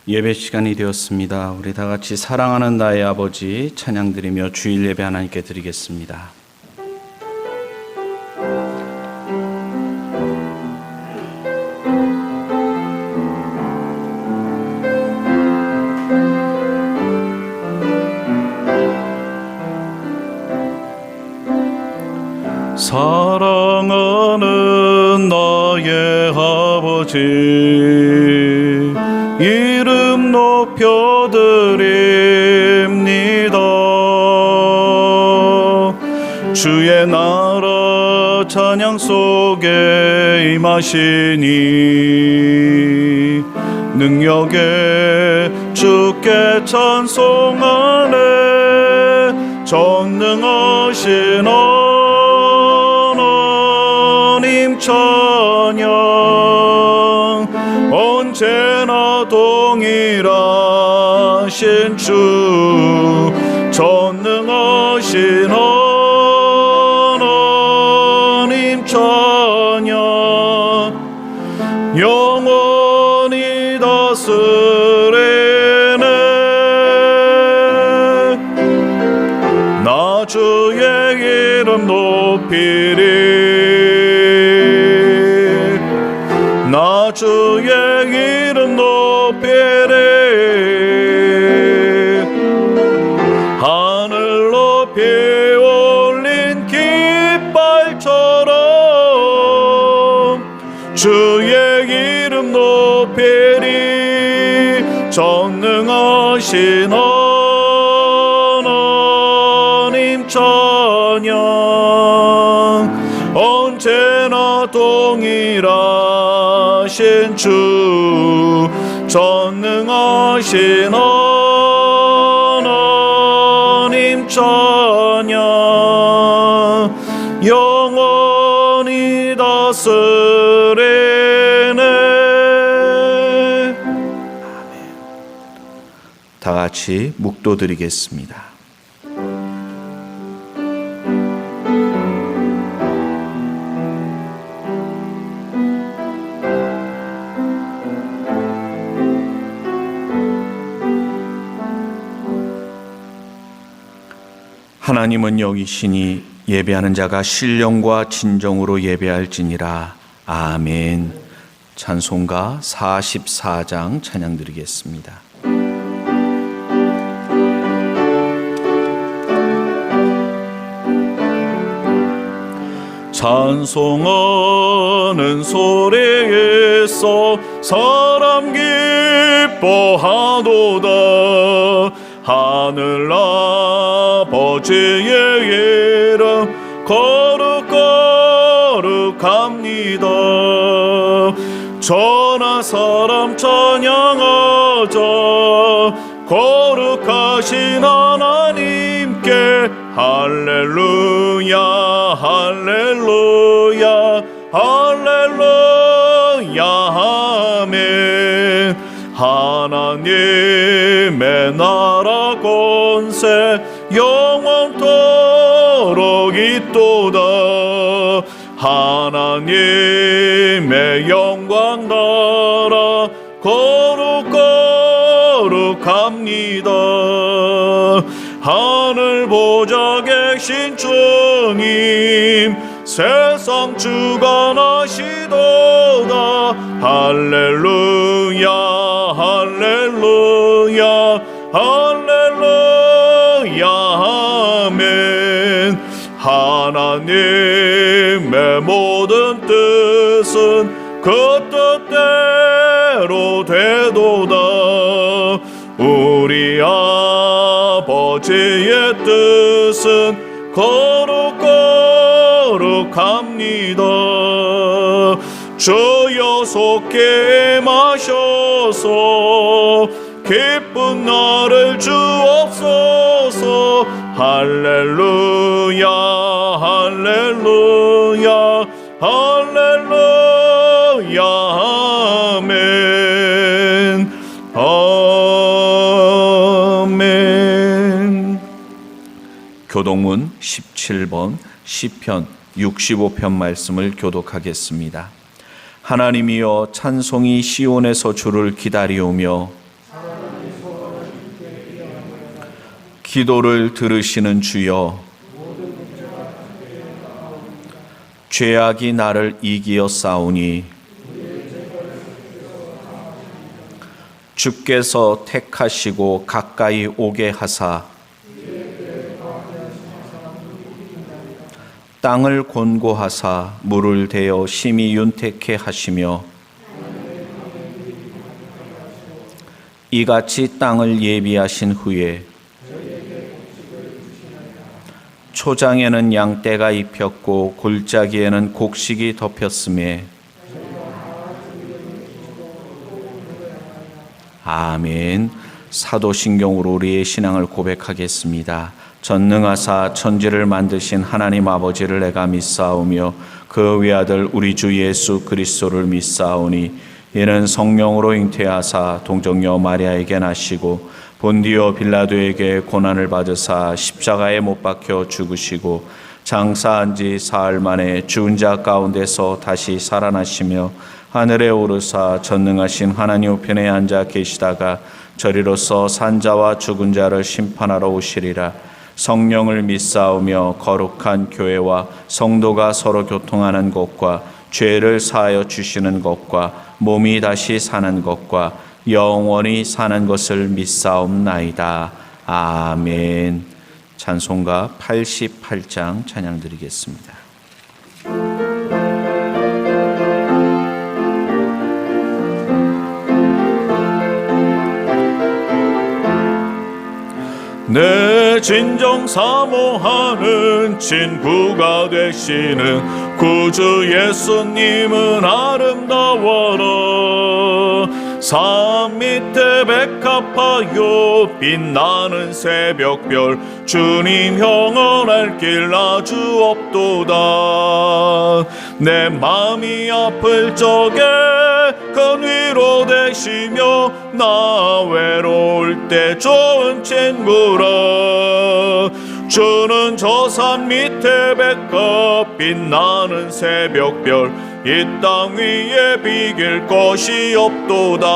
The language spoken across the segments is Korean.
예배 시간이 되었습니다. 우리 다 같이 사랑하는 나의 아버지 찬양드리며 주일 예배 하나님께 드리겠습니다. 사랑하는 나의 아버지 이름 높여드립니다. 주의 나라 찬양 속에 임하시니 능력에 주께 찬송하네. 전능하신 하나님 찬양 언제나 동일하신 주 전능하신 하나님 찬양 영원히 다스리네. 나 주의 이름 높이리. 나 주의 이름 높이리. 하늘 높이 올린 깃발처럼 주의 이름 높이리. 전능하신 하나님 찬양 언제나 동일하신 주 전능하신 하나님 찬양 영원히 다스리네. 다 같이 묵도드리겠습니다. 하나님은 여기시니 예배하는 자가 신령과 진정으로 예배할지니라. 아멘. 찬송가 44장 찬양 드리겠습니다. 찬송하는 소리에서 사람 기뻐하도다. 하늘 아버지의 이름 거룩거룩합니다. 천하 사람 찬양하자. 거룩하신 하나님께 할렐루야 할렐루야 할렐루야 아멘. 하나님의 나라 권세 영원토록 있도다. 하나님의 영광 나라 거룩거룩합니다. 하늘 보좌 계신 주님 세상 주관하시도다. 할렐루야 할렐루야 할렐루야 아멘. 하나님의 모든 뜻은 그 뜻대로 되도다. 우리 아버지의 뜻은 거룩거룩합니다. 주여 속히 마셔서 기쁜 나를 주옵소서. 할렐루야 할렐루야 할렐루야 아멘 아멘. 교동문 17번 시편 65편 말씀을 교독하겠습니다. 하나님이여 찬송이 시온에서 주를 기다리오며 기도를 들으시는 주여, 죄악이 나를 이기어 싸우니 주께서 택하시고 가까이 오게 하사 땅을 곤고하사 물을 대어 심히 윤택케 하시며 이같이 땅을 예비하신 후에 초장에는 양떼가 입혔고 골짜기에는 곡식이 덮였음에 아멘. 사도신경으로 우리의 신앙을 고백하겠습니다. 전능하사 천지를 만드신 하나님 아버지를 내가 믿사오며 그 외아들 우리 주 예수 그리스도를 믿사오니 이는 성령으로 잉태하사 동정녀 마리아에게 나시고 본디오 빌라도에게 고난을 받으사 십자가에 못 박혀 죽으시고 장사한 지 사흘 만에 죽은 자 가운데서 다시 살아나시며 하늘에 오르사 전능하신 하나님 우편에 앉아 계시다가 저리로서 산자와 죽은 자를 심판하러 오시리라. 성령을 믿사오며 거룩한 교회와 성도가 서로 교통하는 것과 죄를 사하여 주시는 것과 몸이 다시 사는 것과 영원히 사는 것을 믿사옵나이다. 아멘. 찬송가 88장 찬양 드리겠습니다. 내 진정 사모하는 친구가 되시는 구주 예수님은 아름다워라. 산 밑에 백합하여 빛나는 새벽별 주님 영원할 길 아주 없도다. 내 맘이 아플 적에 큰 위로 되시며 나 외로울 때 좋은 친구라. 주는 저 산 밑에 백합 빛나는 새벽별 이 땅 위에 비길 것이 없도다.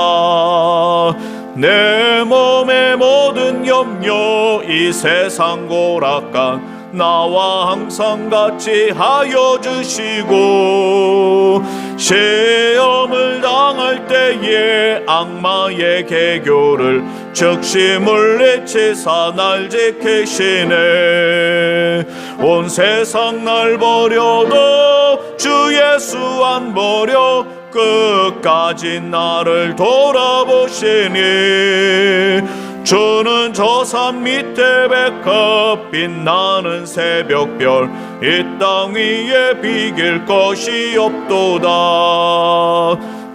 내 몸의 모든 염려 이 세상 고락간 나와 항상 같이 하여 주시고 시험을 당할 때에 악마의 개교를 즉시 물리치사 날 지키시네. 온 세상 날 버려도 주 예수 안 버려 끝까지 나를 돌아보시니. 주는 저 산 밑에 백합 빛나는 새벽별 이 땅 위에 비길 것이 없도다.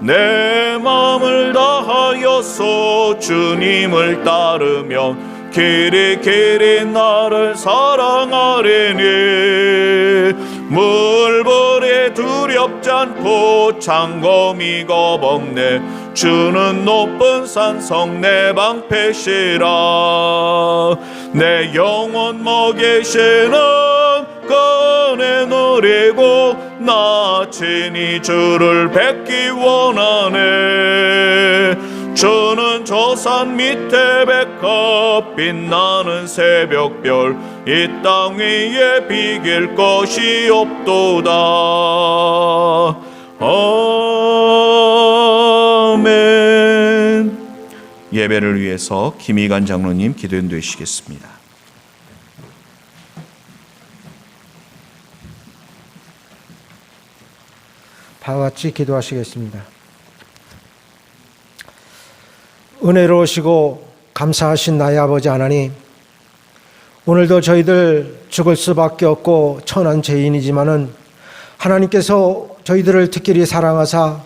내 마음을 다하여서 주님을 따르면 길이 길이 나를 사랑하리니. 물벌에 두렵지 않고 창검이 거벅내 주는 높은 산성 내 방패시라. 내 영혼 먹이시는 그네 노리고 나 친히 주를 뵙기 원하네. 주는 저 산 밑에 백합 빛나는 새벽별 이 땅 위에 비길 것이 없도다. 아멘. 예배를 위해서 김희관 장로님 기도 인도해 주시겠습니다. 다 같이 기도하시겠습니다. 은혜로우시고 감사하신 나의 아버지 하나님, 오늘도 저희들 죽을 수밖에 없고 천한 죄인이지만은 하나님께서 저희들을 특별히 사랑하사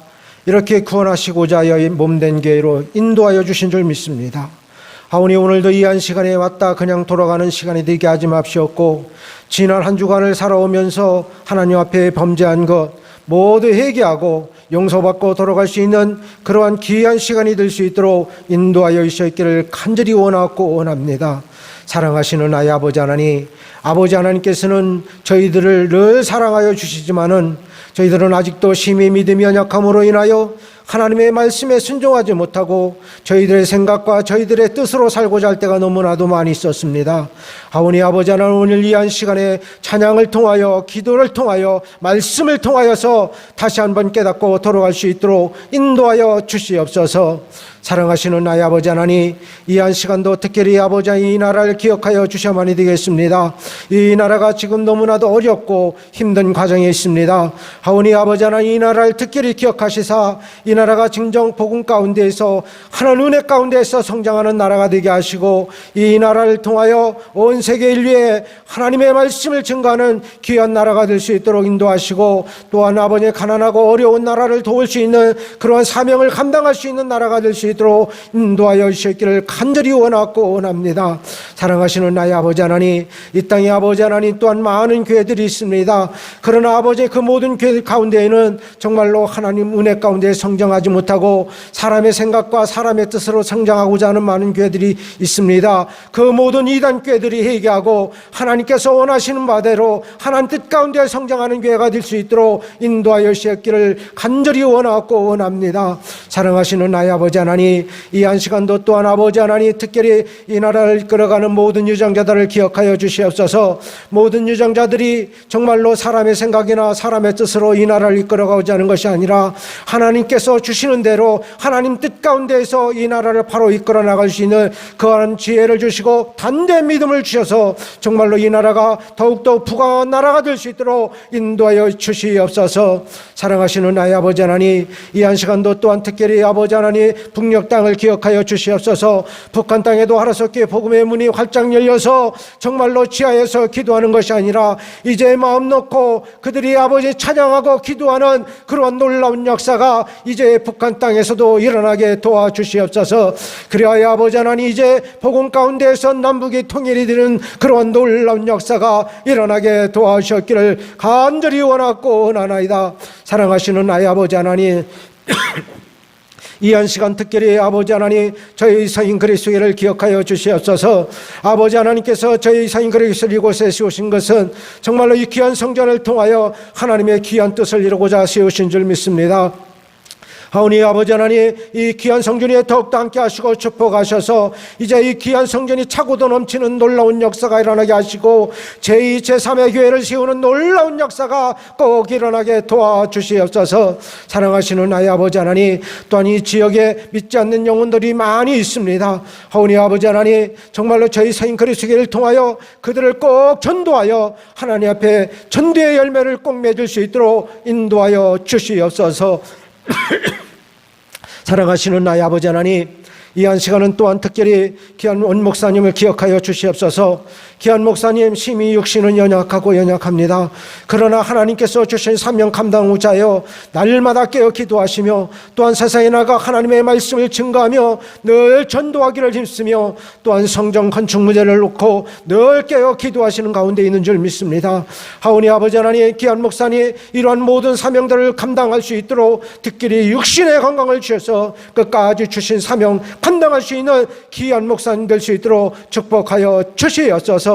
이렇게 구원하시고자 하여 몸된 교회로 인도하여 주신 줄 믿습니다. 하오니 오늘도 이 한 시간에 왔다 그냥 돌아가는 시간이 되게 하지 마시옵고 지난 한 주간을 살아오면서 하나님 앞에 범죄한 것 모두 회개하고 용서받고 돌아갈 수 있는 그러한 귀한 시간이 될 수 있도록 인도하여 주시기를 간절히 원하고 원합니다. 사랑하시는 나의 아버지 하나님, 아버지 하나님께서는 저희들을 늘 사랑하여 주시지만은 저희들은 아직도 심히 믿음이 연약함으로 인하여 하나님의 말씀에 순종하지 못하고 저희들의 생각과 저희들의 뜻으로 살고자 할 때가 너무나도 많이 있었습니다. 하오니 아버지 하나님, 오늘 이 한 시간에 찬양을 통하여 기도를 통하여 말씀을 통하여서 다시 한번 깨닫고 돌아갈 수 있도록 인도하여 주시옵소서. 사랑하시는 나의 아버지 하나님, 이 한 시간도 특별히 아버지 이 나라를 기억하여 주셔야만이 되겠습니다. 이 나라가 지금 너무나도 어렵고 힘든 과정에 있습니다. 하오니 아버지 하나님, 이 나라를 특별히 기억하시사 이 나라가 진정 복음 가운데에서 하나님 은혜 가운데에서 성장하는 나라가 되게 하시고 이 나라를 통하여 온 세계 인류에 하나님의 말씀을 증거하는 귀한 나라가 될 수 있도록 인도하시고, 또한 아버지의 가난하고 어려운 나라를 도울 수 있는 그러한 사명을 감당할 수 있는 나라가 될 수 있도록 인도하여 주시기를 간절히 원하고 원합니다. 사랑하시는 나의 아버지 하나님, 이 땅에 아버지 하나님 또한 많은 교회들이 있습니다. 그러나 아버지 그 모든 교회 가운데에는 정말로 하나님 은혜 가운데 성장하지 못하고 사람의 생각과 사람의 뜻으로 성장하고자 하는 많은 교회들이 있습니다. 그 모든 이단 교회들이 회개하고 하나님께서 원하시는 바대로 하나님 뜻 가운데 성장하는 교회가 될 수 있도록 인도하여 주시기를 간절히 원하고 원합니다. 사랑하시는 나의 아버지 하나님, 이 한 시간도 또한 아버지 하나님 특별히 이 나라를 이끌어가는 모든 유정자들을 기억하여 주시옵소서. 모든 유정자들이 정말로 사람의 생각이나 사람의 뜻으로 이 나라를 이끌어가고자 하는 것이 아니라 하나님께서 주시는 대로 하나님 뜻 가운데에서 이 나라를 바로 이끌어 나갈 수 있는 그러한 지혜를 주시고 단대의 믿음을 주셔서 정말로 이 나라가 더욱더 부강한 나라가 될 수 있도록 인도하여 주시옵소서. 사랑하시는 나의 아버지 하나님, 이 한 시간도 또한 특별히 아버지 하나님 북녘 땅을 기억하여 주시옵소서. 북한 땅에도 하루속히 복음의 문이 활짝 열려서 정말로 지하에서 기도하는 것이 아니라 이제 마음 놓고 그들이 아버지 찬양하고 기도하는 그런 놀라운 역사가 이제 북한 땅에서도 일어나게 도와주시옵소서. 그리하여 아버지 하나님 이제 복음 가운데에서 남북이 통일이 되는 그런 놀라운 역사가 일어나게 도와주셨기를 간절히 원하고 원하나이다. 사랑하시는 나의 아버지 하나님, 이 한 시간 특별히 아버지 하나님 저희 서인 그리스도를 기억하여 주시옵소서. 아버지 하나님께서 저희 서인 그리스도를 이곳에 세우신 것은 정말로 이 귀한 성전을 통하여 하나님의 귀한 뜻을 이루고자 세우신 줄 믿습니다. 하오니 아버지 하나님, 이 귀한 성전에 더욱더 함께 하시고 축복하셔서 이제 이 귀한 성전이 차고도 넘치는 놀라운 역사가 일어나게 하시고 제2, 제3의 교회를 세우는 놀라운 역사가 꼭 일어나게 도와주시옵소서. 사랑하시는 나의 아버지 하나님, 또한 이 지역에 믿지 않는 영혼들이 많이 있습니다. 하오니 아버지 하나님, 정말로 저희 서인 그리스도를 통하여 그들을 꼭 전도하여 하나님 앞에 전도의 열매를 꼭 맺을 수 있도록 인도하여 주시옵소서. 사랑하시는 나의 아버지 하나님, 이 한 시간은 또한 특별히 귀한 원 목사님을 기억하여 주시옵소서. 귀한 목사님 심히 육신은 연약하고 연약합니다. 그러나 하나님께서 주신 사명 감당하고자 하여 날마다 깨어 기도하시며 또한 세상에 나가 하나님의 말씀을 증거하며 늘 전도하기를 힘쓰며 또한 성전 건축 문제를 놓고 늘 깨어 기도하시는 가운데 있는 줄 믿습니다. 하오니 아버지 하나님, 귀한 목사님 이러한 모든 사명들을 감당할 수 있도록 특별히 육신의 건강을 주셔서 끝까지 주신 사명 감당할 수 있는 귀한 목사님 될 수 있도록 축복하여 주시옵소서.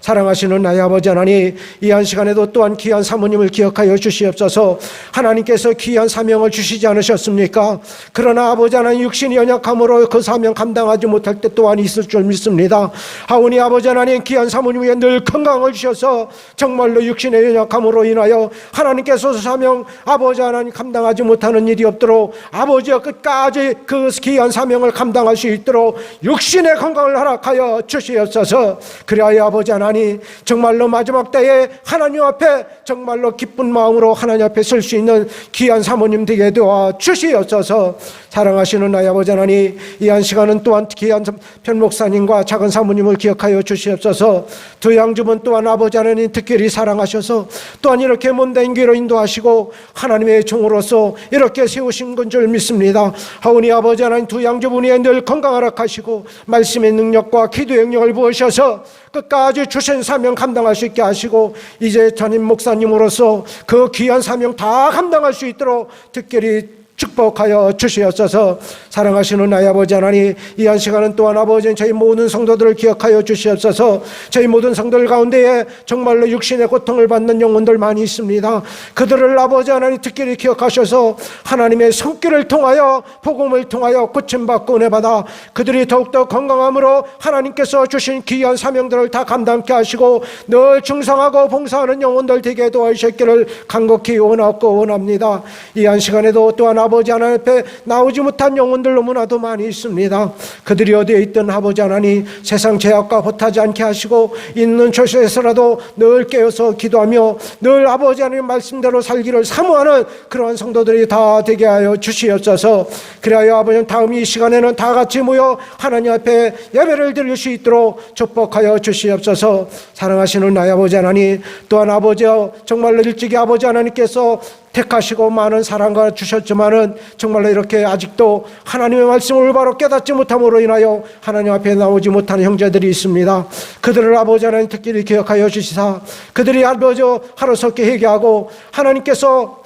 사랑하시는 나의 아버지 하나님, 이 한 시간에도 또한 귀한 사모님을 기억하여 주시옵소서. 하나님께서 귀한 사명을 주시지 않으셨습니까? 그러나 아버지 하나님 육신이 연약함으로 그 사명 감당하지 못할 때 또한 있을 줄 믿습니다. 하오니 아버지 하나님 귀한 사모님 위에 늘 건강을 주셔서 정말로 육신의 연약함으로 인하여 하나님께서 사명 아버지 하나님 감당하지 못하는 일이 없도록 아버지와 끝까지 그 귀한 사명을 감당할 수 있도록 육신의 건강을 허락하여 주시옵소서. 그리하여 아버지 하나님 정말로 마지막 때에 하나님 앞에 정말로 기쁜 마음으로 하나님 앞에 설 수 있는 귀한 사모님 되게 도와 주시옵소서. 사랑하시는 나의 아버지 하나님, 이 한 시간은 또한 귀한 편 목사님과 작은 사모님을 기억하여 주시옵소서. 두 양주분 또한 아버지 하나님 특별히 사랑하셔서 또한 이렇게 먼데인 길로 인도하시고 하나님의 종으로서 이렇게 세우신 건 줄 믿습니다. 하오니 아버지 하나님 두 양주분이 늘 건강하라 하시고 말씀의 능력과 기도의 능력을 부으셔서 끝까지 주신 사명 감당할 수 있게 하시고 이제 전임 목사님으로서 그 귀한 사명 다 감당할 수 있도록 특별히 축복하여 주시옵소서. 사랑하시는 나의 아버지 하나님, 이 한 시간은 또한 아버지 저희 모든 성도들을 기억하여 주시옵소서. 저희 모든 성도들 가운데에 정말로 육신의 고통을 받는 영혼들 많이 있습니다. 그들을 아버지 하나님 특별히 기억하셔서 하나님의 손길을 통하여 복음을 통하여 고침받고 은혜받아 그들이 더욱더 건강함으로 하나님께서 주신 귀한 사명들을 다 감당케 하시고 늘 충성하고 봉사하는 영혼들 되게 도와주시기를 간곡히 원합니다. 이 한 시간에도 또한 아버지 하나님 앞에 나오지 못한 영혼들 너무나도 많이 있습니다. 그들이 어디에 있든 아버지 하나님 세상 죄악과 보타지 않게 하시고 있는 처소에서라도 늘 깨어서 기도하며 늘 아버지 하나님 말씀대로 살기를 사모하는 그러한 성도들이 다 되게 하여 주시옵소서. 그리하여 아버지 다음 이 시간에는 다 같이 모여 하나님 앞에 예배를 드릴 수 있도록 축복하여 주시옵소서. 사랑하시는 나의 아버지 하나님, 또한 아버지여 정말로 일찍이 아버지 하나님께서 택하시고 많은 사랑과 주셨지만은 정말로 이렇게 아직도 하나님의 말씀을 올바로 깨닫지 못함으로 인하여 하나님 앞에 나오지 못하는 형제들이 있습니다. 그들을 아버지 하나님 특별히 기억하여 주시사 그들이 아버지 하루속히 회개하고 하나님께서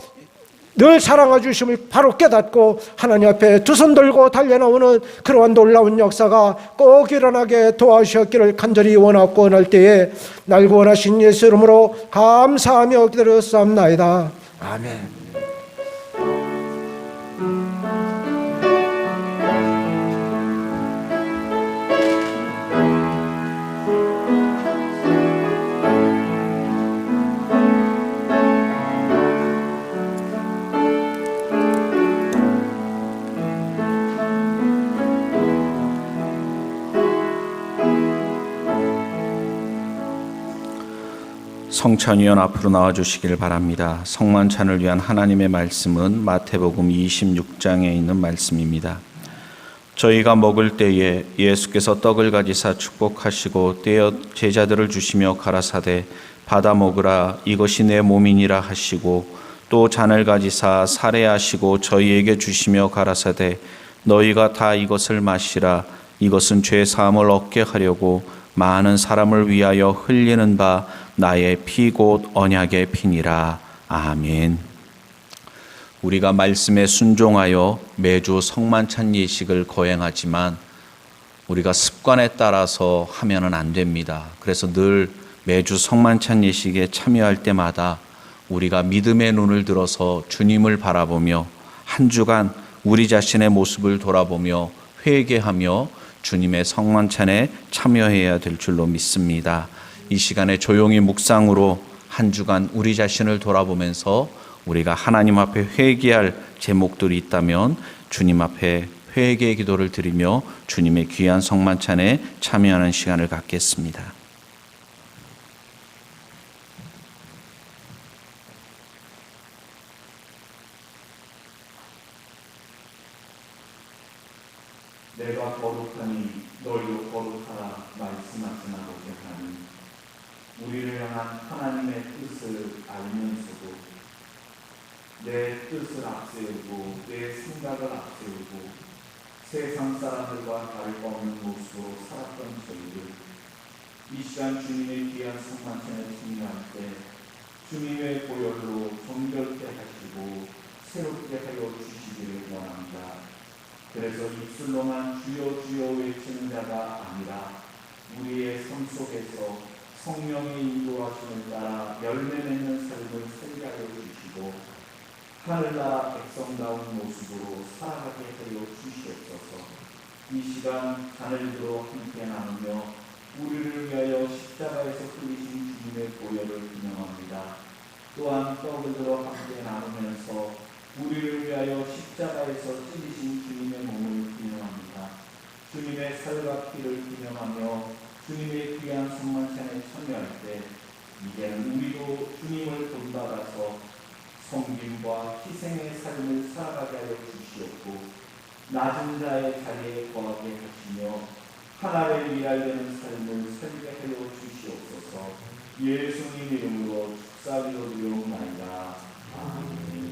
늘 사랑해 주심을 바로 깨닫고 하나님 앞에 두 손 들고 달려나오는 그러한 놀라운 역사가 꼭 일어나게 도와주셨기를 간절히 원하고 원할 때에 날 구원하신 예수 이름으로 감사하며 기도하옵나이다. 아멘. 성찬위원 앞으로 나와주시길 바랍니다. 성만찬을 위한 하나님의 말씀은 마태복음 26장에 있는 말씀입니다. 저희가 먹을 때에 예수께서 떡을 가지사 축복하시고 떼어 제자들을 주시며 가라사대 받아 먹으라 이것이 내 몸이니라 하시고 또 잔을 가지사 살해하시고 저희에게 주시며 가라사대 너희가 다 이것을 마시라 이것은 죄 사함을 얻게 하려고 많은 사람을 위하여 흘리는 바 나의 피 곧 언약의 피니라. 아멘. 우리가 말씀에 순종하여 매주 성만찬 예식을 거행하지만 우리가 습관에 따라서 하면은 안 됩니다. 그래서 늘 매주 성만찬 예식에 참여할 때마다 우리가 믿음의 눈을 들어서 주님을 바라보며 한 주간 우리 자신의 모습을 돌아보며 회개하며 주님의 성만찬에 참여해야 될 줄로 믿습니다. 이 시간에 조용히 묵상으로 한 주간 우리 자신을 돌아보면서 우리가 하나님 앞에 회개할 제목들이 있다면 주님 앞에 회개의 기도를 드리며 주님의 귀한 성만찬에 참여하는 시간을 갖겠습니다. 내가 거룩하니 너희도 거룩하라 말씀하신 아버지 하나님, 우리를 향한 하나님의 뜻을 알면서도 내 뜻을 앞세우고 내 생각을 앞세우고 세상 사람들과 다를 바 없는 모습으로 살았던 저희들, 이 시간 주님의 귀한 성만찬에 참여할 때 주님의 보혈로 정결케 하시고 새롭게 하여 주시기를 원합니다. 그래서 입술로만 주여 주여 외치는 자가 아니라 우리의 삶 속에서 성령의 인도하심을 따라 열매 맺는 삶을 살게 하여 주시고 하늘나라 백성다운 모습으로 살아가게 하여 주시옵소서. 이 시간 잔을 들어 함께 나누며 우리를 위하여 십자가에서 흘리신 주님의 보혈을 기념합니다. 또한 떡을 들어 함께 나누면서 우리를 위하여 십자가에서 찔리신 주님의 몸을 기념합니다. 주님의 살과 피를 기념하며 주님의 귀한 성만찬에 참여할 때 이제는 우리도 주님을 본받아서 섬김과 희생의 삶을 살아가게 하여 주시옵고 낮은 자의 자리에 거하게 하시며 하나를 위하여는 삶을 살게 하여 주시옵소서. 예수님 이름으로 축사드리옵나이다. 아멘.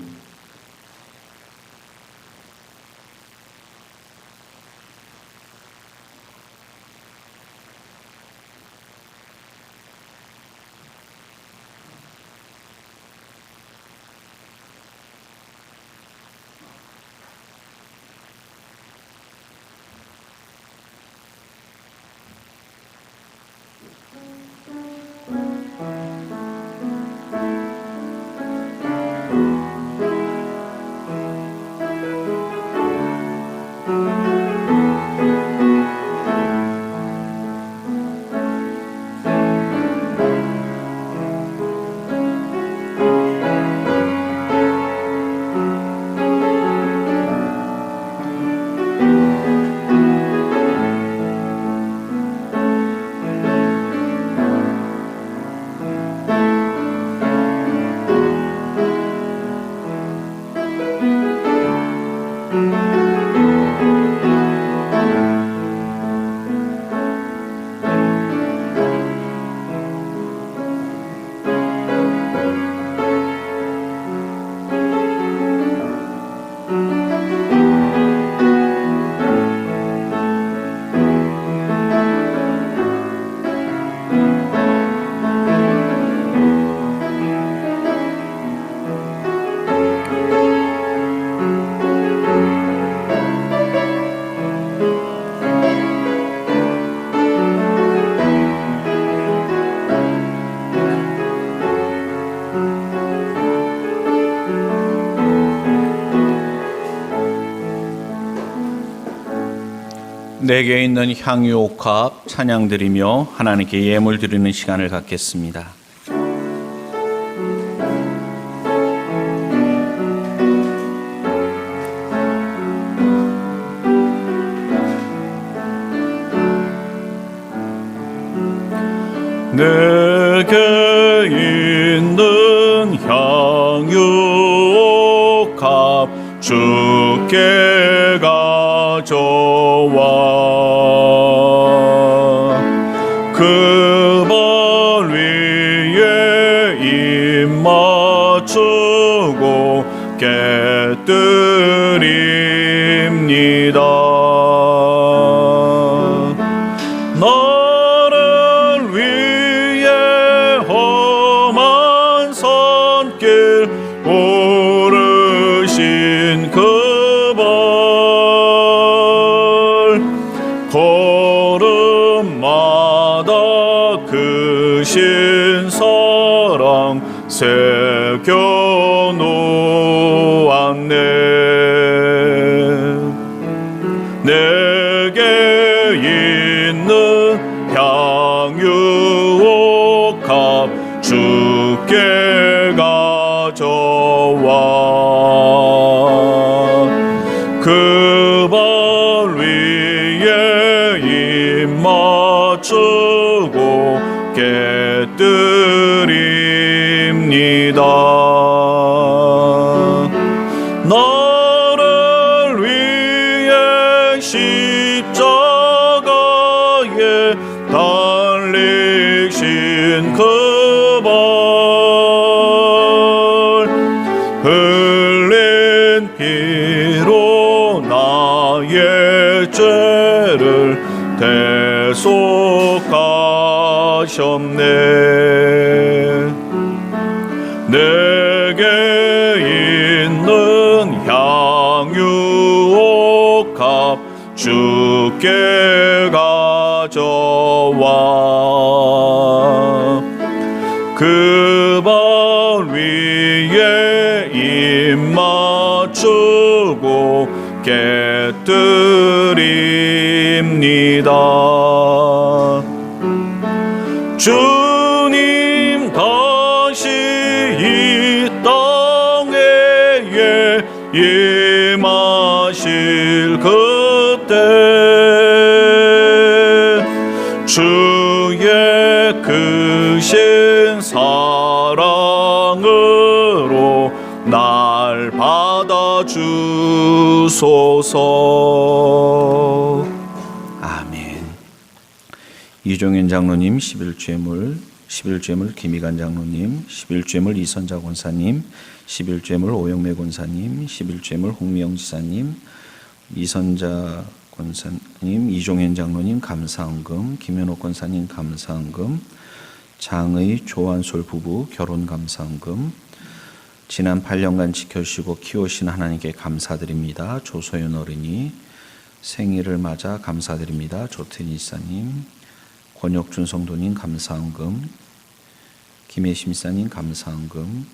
내게 있는 향유 옥합 찬양 드리며 하나님께 예물 드리는 시간을 갖겠습니다. 내게 있는 향유 옥합 주께 가져와 그 발 위에 입 맞추고 깨뜨립니다. 나를 위해 험한 산길 오르신 그 걸음마다 크신 사랑 새겨놓았네. 내게 있는 향유 옥합 주께 가져와 그 발 위에 입 맞추고 깨뜨립니다. 나를 위해 십자가에 달리신 그 발 흘린 피로 나의 죄를 대속하셨네. 내게 있는 향유 옥합 주께 가져와 그 발 위에 입 맞추고 깨뜨립니다. 주님 다시 이 땅에 임하실 그때 주의 크신 사랑으로 날 받아주소서. 아멘. 이종현 장로님 11죄물 김희관 장로님 11죄물 이선자 권사님 11죄물 오영매 권사님 11죄물 홍미영 지사님 이선자 권사님 이종현 장로님 감사헌금 김현옥 권사님 감사헌금 장의 조한솔 부부 결혼 감사헌금 지난 8년간 지켜주시고 키우신 하나님께 감사드립니다. 조소연 어린이 생일을 맞아 감사드립니다. 조태니 지사님 권혁준 성도님 감사헌금 김혜심 지사님 감사헌금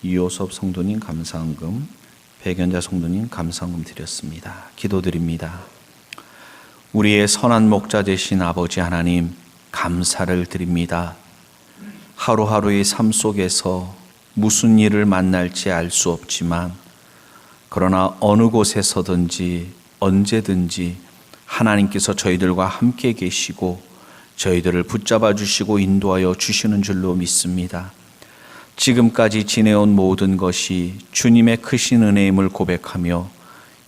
이호섭 성도님 감사헌금, 백연자 성도님 감사헌금 드렸습니다. 기도드립니다. 우리의 선한 목자 되신 아버지 하나님, 감사를 드립니다. 하루하루의 삶 속에서 무슨 일을 만날지 알 수 없지만, 그러나 어느 곳에서든지 언제든지 하나님께서 저희들과 함께 계시고 저희들을 붙잡아 주시고 인도하여 주시는 줄로 믿습니다. 지금까지 지내온 모든 것이 주님의 크신 은혜임을 고백하며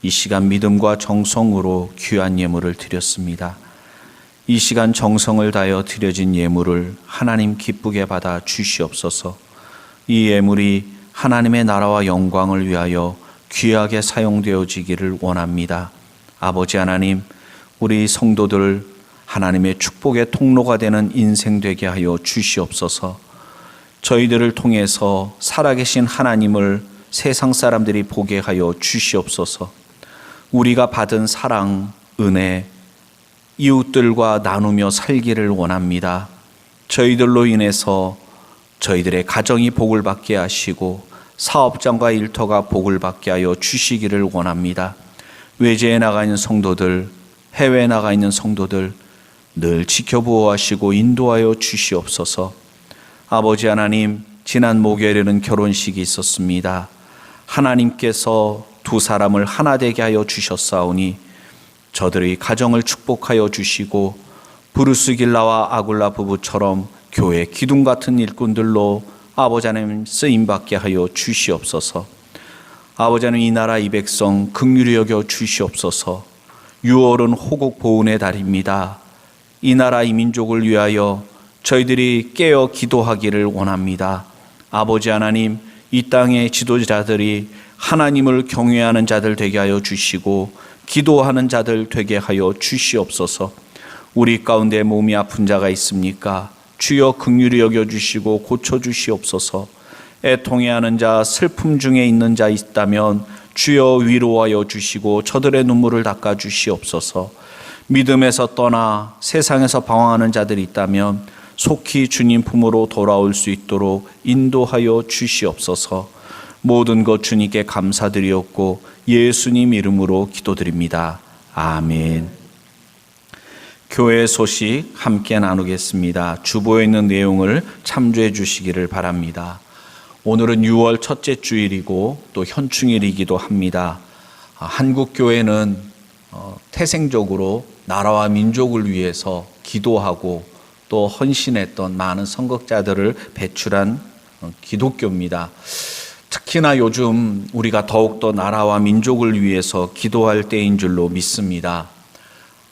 이 시간 믿음과 정성으로 귀한 예물을 드렸습니다. 이 시간 정성을 다하여 드려진 예물을 하나님 기쁘게 받아 주시옵소서. 이 예물이 하나님의 나라와 영광을 위하여 귀하게 사용되어지기를 원합니다. 아버지 하나님, 우리 성도들 하나님의 축복의 통로가 되는 인생 되게 하여 주시옵소서. 저희들을 통해서 살아계신 하나님을 세상 사람들이 보게 하여 주시옵소서. 우리가 받은 사랑, 은혜, 이웃들과 나누며 살기를 원합니다. 저희들로 인해서 저희들의 가정이 복을 받게 하시고 사업장과 일터가 복을 받게 하여 주시기를 원합니다. 외제에 나가 있는 성도들, 해외에 나가 있는 성도들 늘 지켜보호하시고 인도하여 주시옵소서. 아버지 하나님, 지난 목요일에는 결혼식이 있었습니다. 하나님께서 두 사람을 하나 되게 하여 주셨사오니 저들의 가정을 축복하여 주시고 브루스 길라와 아굴라 부부처럼 교회 기둥 같은 일꾼들로 아버지 하나님 쓰임받게 하여 주시옵소서. 아버지 하나님, 이 나라 이 백성 긍휼히 여겨 주시옵소서. 6월은 호국 보훈의 달입니다. 이 나라 이 민족을 위하여 저희들이 깨어 기도하기를 원합니다. 아버지 하나님, 이 땅의 지도자들이 하나님을 경외하는 자들 되게 하여 주시고 기도하는 자들 되게 하여 주시옵소서. 우리 가운데 몸이 아픈 자가 있습니까? 주여 긍휼히 여겨주시고 고쳐주시옵소서. 애통해하는 자, 슬픔 중에 있는 자 있다면 주여 위로하여 주시고 저들의 눈물을 닦아주시옵소서. 믿음에서 떠나 세상에서 방황하는 자들이 있다면 속히 주님 품으로 돌아올 수 있도록 인도하여 주시옵소서. 모든 것 주님께 감사드리옵고 예수님 이름으로 기도드립니다. 아멘. 교회 소식 함께 나누겠습니다. 주보에 있는 내용을 참조해 주시기를 바랍니다. 오늘은 6월 첫째 주일이고 또 현충일이기도 합니다. 한국 교회는 태생적으로 나라와 민족을 위해서 기도하고 또 헌신했던 많은 선각자들을 배출한 기독교입니다. 특히나 요즘 우리가 더욱더 나라와 민족을 위해서 기도할 때인 줄로 믿습니다.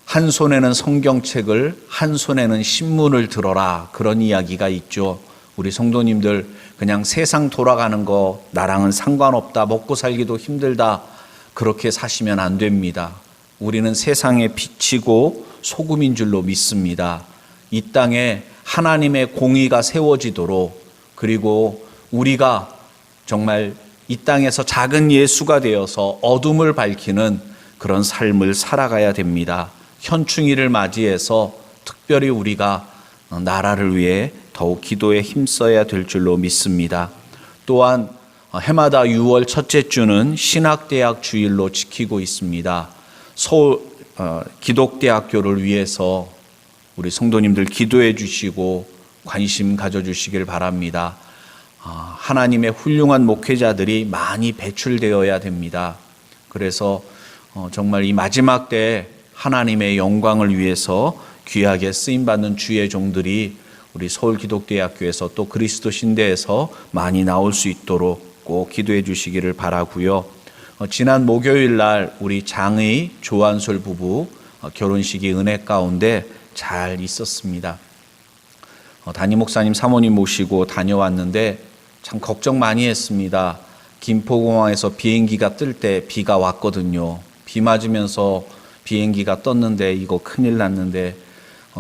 한 손에는 성경책을, 한 손에는 신문을 들어라, 그런 이야기가 있죠. 우리 성도님들 그냥 세상 돌아가는 거 나랑은 상관없다, 먹고 살기도 힘들다, 그렇게 사시면 안 됩니다. 우리는 세상의 빛이고 소금인 줄로 믿습니다. 이 땅에 하나님의 공의가 세워지도록, 그리고 우리가 정말 이 땅에서 작은 예수가 되어서 어둠을 밝히는 그런 삶을 살아가야 됩니다. 현충일을 맞이해서 특별히 우리가 나라를 위해 더욱 기도에 힘써야 될 줄로 믿습니다. 또한 해마다 6월 첫째 주는 신학대학 주일로 지키고 있습니다. 서울 기독대학교를 위해서 우리 성도님들 기도해 주시고 관심 가져주시길 바랍니다. 하나님의 훌륭한 목회자들이 많이 배출되어야 됩니다. 그래서 정말 이 마지막 때 하나님의 영광을 위해서 귀하게 쓰임받는 주의 종들이 우리 서울기독대학교에서 또 그리스도 신대에서 많이 나올 수 있도록 꼭 기도해 주시기를 바라고요. 지난 목요일 날 우리 장의 조한솔 부부 결혼식이 은혜 가운데 잘 있었습니다. 담임 목사님 사모님 모시고 다녀왔는데 참 걱정 많이 했습니다. 김포공항에서 비행기가 뜰 때 비가 왔거든요. 비 맞으면서 비행기가 떴는데 이거 큰일 났는데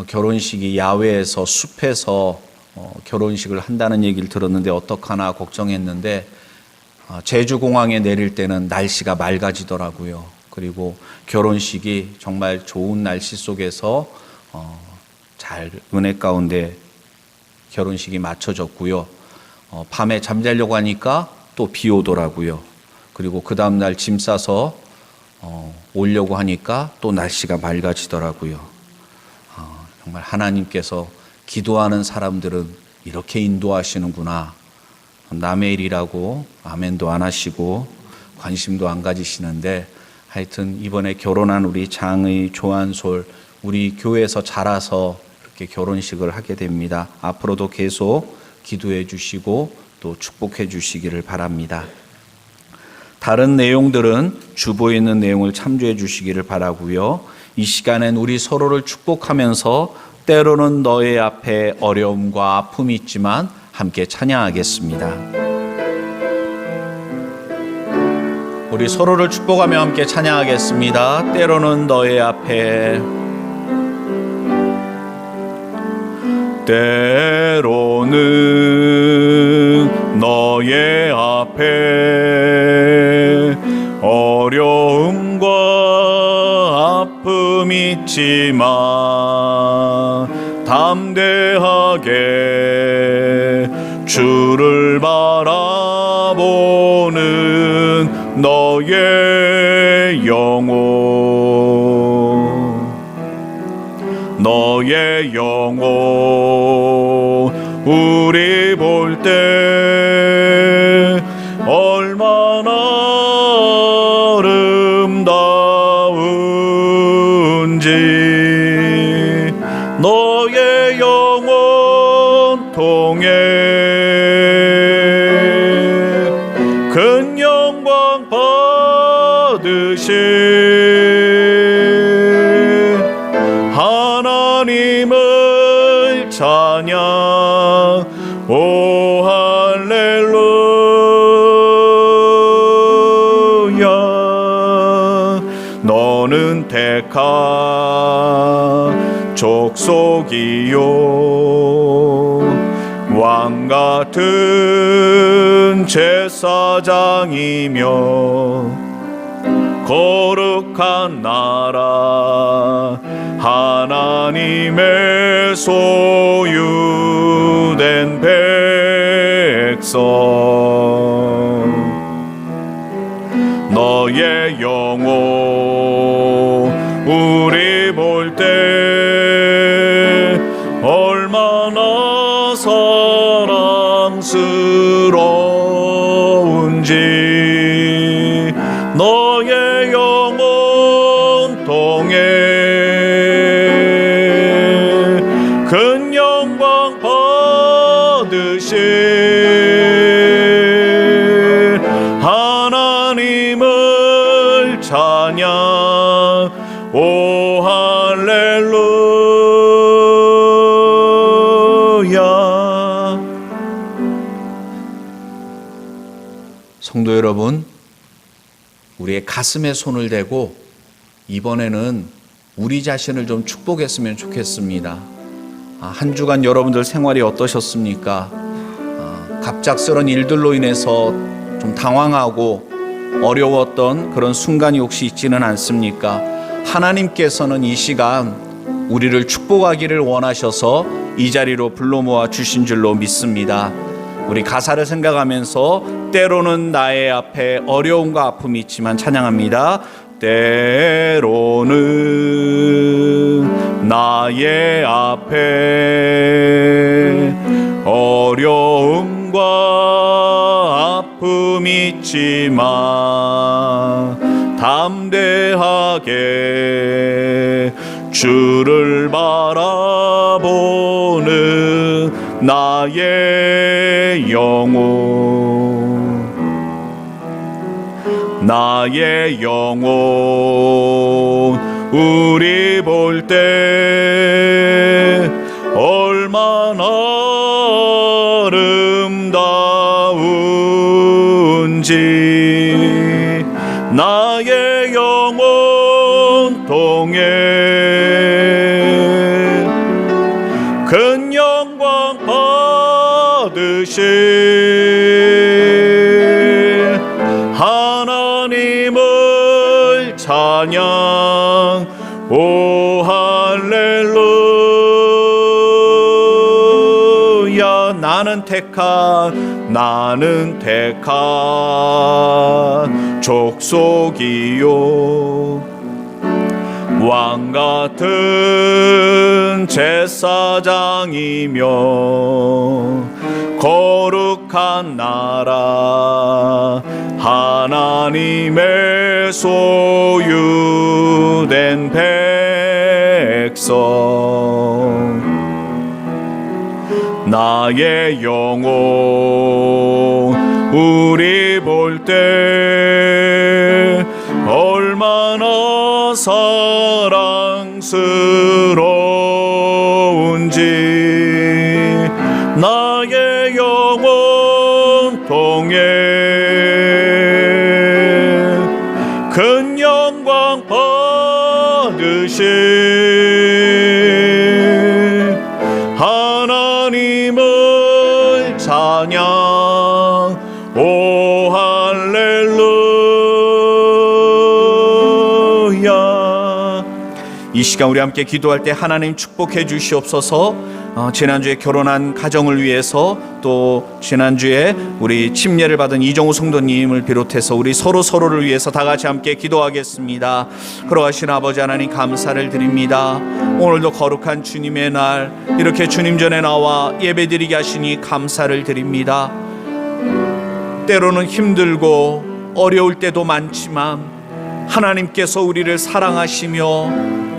결혼식이 야외에서 숲에서 결혼식을 한다는 얘기를 들었는데 어떡하나 걱정했는데 제주공항에 내릴 때는 날씨가 맑아지더라고요. 그리고 결혼식이 정말 좋은 날씨 속에서 잘 은혜 가운데 결혼식이 마쳐졌고요. 밤에 잠자려고 하니까 또 비 오더라고요. 그리고 그 다음날 짐 싸서 오려고 하니까 또 날씨가 맑아지더라고요. 정말 하나님께서 기도하는 사람들은 이렇게 인도하시는구나. 남의 일이라고 아멘도 안 하시고 관심도 안 가지시는데, 하여튼 이번에 결혼한 우리 장의 조한솔, 우리 교회에서 자라서 이렇게 결혼식을 하게 됩니다. 앞으로도 계속 기도해 주시고 또 축복해 주시기를 바랍니다. 다른 내용들은 주보에 있는 내용을 참조해 주시기를 바라고요. 이 시간엔 우리 서로를 축복하면서 때로는 너의 앞에 어려움과 아픔이 있지만 함께 찬양하겠습니다. 우리 서로를 축복하며 함께 찬양하겠습니다. 때로는 너의 앞에, 때로는 너의 앞에 어려움과 아픔 있지만 담대하게 주를 바라보는 너의 영혼, 너의 영혼 우리 볼 때 얼마나 아름다운지 너의 영혼 통해 큰 영광 받으신 하나님을 찬양. 오 할렐루야. 너는 택한 족속이요 왕 같은 제사장이며 거룩한 나라 하나님의 소유된 백성. 너의 영혼 우리 볼 때 얼마나 사랑스러운지 너의 영혼 통해 큰 영광 받으신 하나님을 찬양. 오 할렐루야. 성도 여러분, 우리의 가슴에 손을 대고 이번에는 우리 자신을 좀 축복했으면 좋겠습니다. 한 주간 여러분들 생활이 어떠셨습니까? 갑작스런 일들로 인해서 좀 당황하고 어려웠던 그런 순간이 혹시 있지는 않습니까? 하나님께서는 이 시간 우리를 축복하기를 원하셔서 이 자리로 불러 모아 주신 줄로 믿습니다. 우리 가사를 생각하면서 때로는 나의 앞에 어려움과 아픔이 있지만 찬양합니다. 때로는 나의 앞에 어려움과 아픔이 있지만 담대하게 주를 바라보는 나의 영혼, 나의 영혼 우리 볼 때 얼마나 아름다운지 나의 영혼 통해 큰 영광 받으신 하나님을 찬양. 오 할렐루야. 나는 택한 나는 택한 족속이요 왕 같은 제사장이며 거룩한 나라 하나님의 소유된 백성 나의 영혼 우리 볼 때 얼마나 사랑스러운지 나의 영혼 통해 큰 영광 받으실 하나님을 찬양 오 할렐루야. 이 시간 우리 함께 기도할 때 하나님 축복해 주시옵소서. 지난주에 결혼한 가정을 위해서 또 지난주에 우리 침례를 받은 이정우 성도님을 비롯해서 우리 서로를 위해서 다 같이 함께 기도하겠습니다. 걸어가신 아버지 하나님 감사를 드립니다. 오늘도 거룩한 주님의 날 이렇게 주님 전에 나와 예배드리게 하시니 감사를 드립니다. 때로는 힘들고 어려울 때도 많지만 하나님께서 우리를 사랑하시며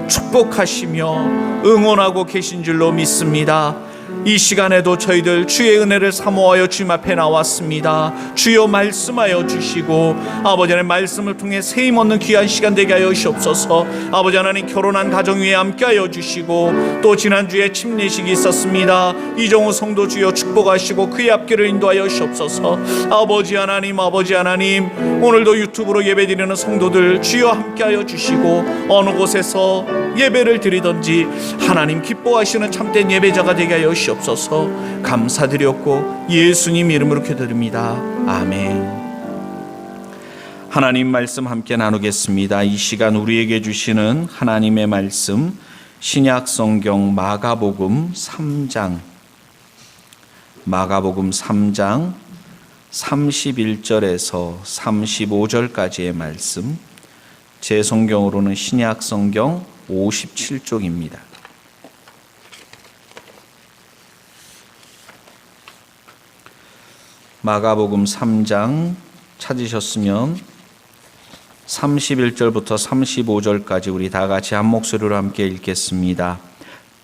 축복하시며 응원하고 계신 줄로 믿습니다. 이 시간에도 저희들 주의 은혜를 사모하여 주님 앞에 나왔습니다. 주여 말씀하여 주시고 아버지 하나님 말씀을 통해 세임 얻는 귀한 시간 되게 하여 주시옵소서. 아버지 하나님 결혼한 가정 위에 함께 하여 주시고 또 지난주에 침례식이 있었습니다. 이정우 성도 주여 축복하시고 그의 앞길을 인도하여 주시옵소서. 아버지 하나님 오늘도 유튜브로 예배드리는 성도들 주여 함께 하여 주시고 어느 곳에서 예배를 드리든지 하나님 기뻐하시는 참된 예배자가 되게 하여 주시옵소서. 감사드렸고 예수님 이름으로 기도드립니다. 아멘. 하나님 말씀 함께 나누겠습니다. 이 시간 우리에게 주시는 하나님의 말씀 신약 성경 마가복음 3장 31절에서 35절까지의 말씀, 제 성경으로는 신약 성경 57쪽입니다. 마가복음 3장 찾으셨으면 31절부터 35절까지 우리 다 같이 한 목소리로 함께 읽겠습니다.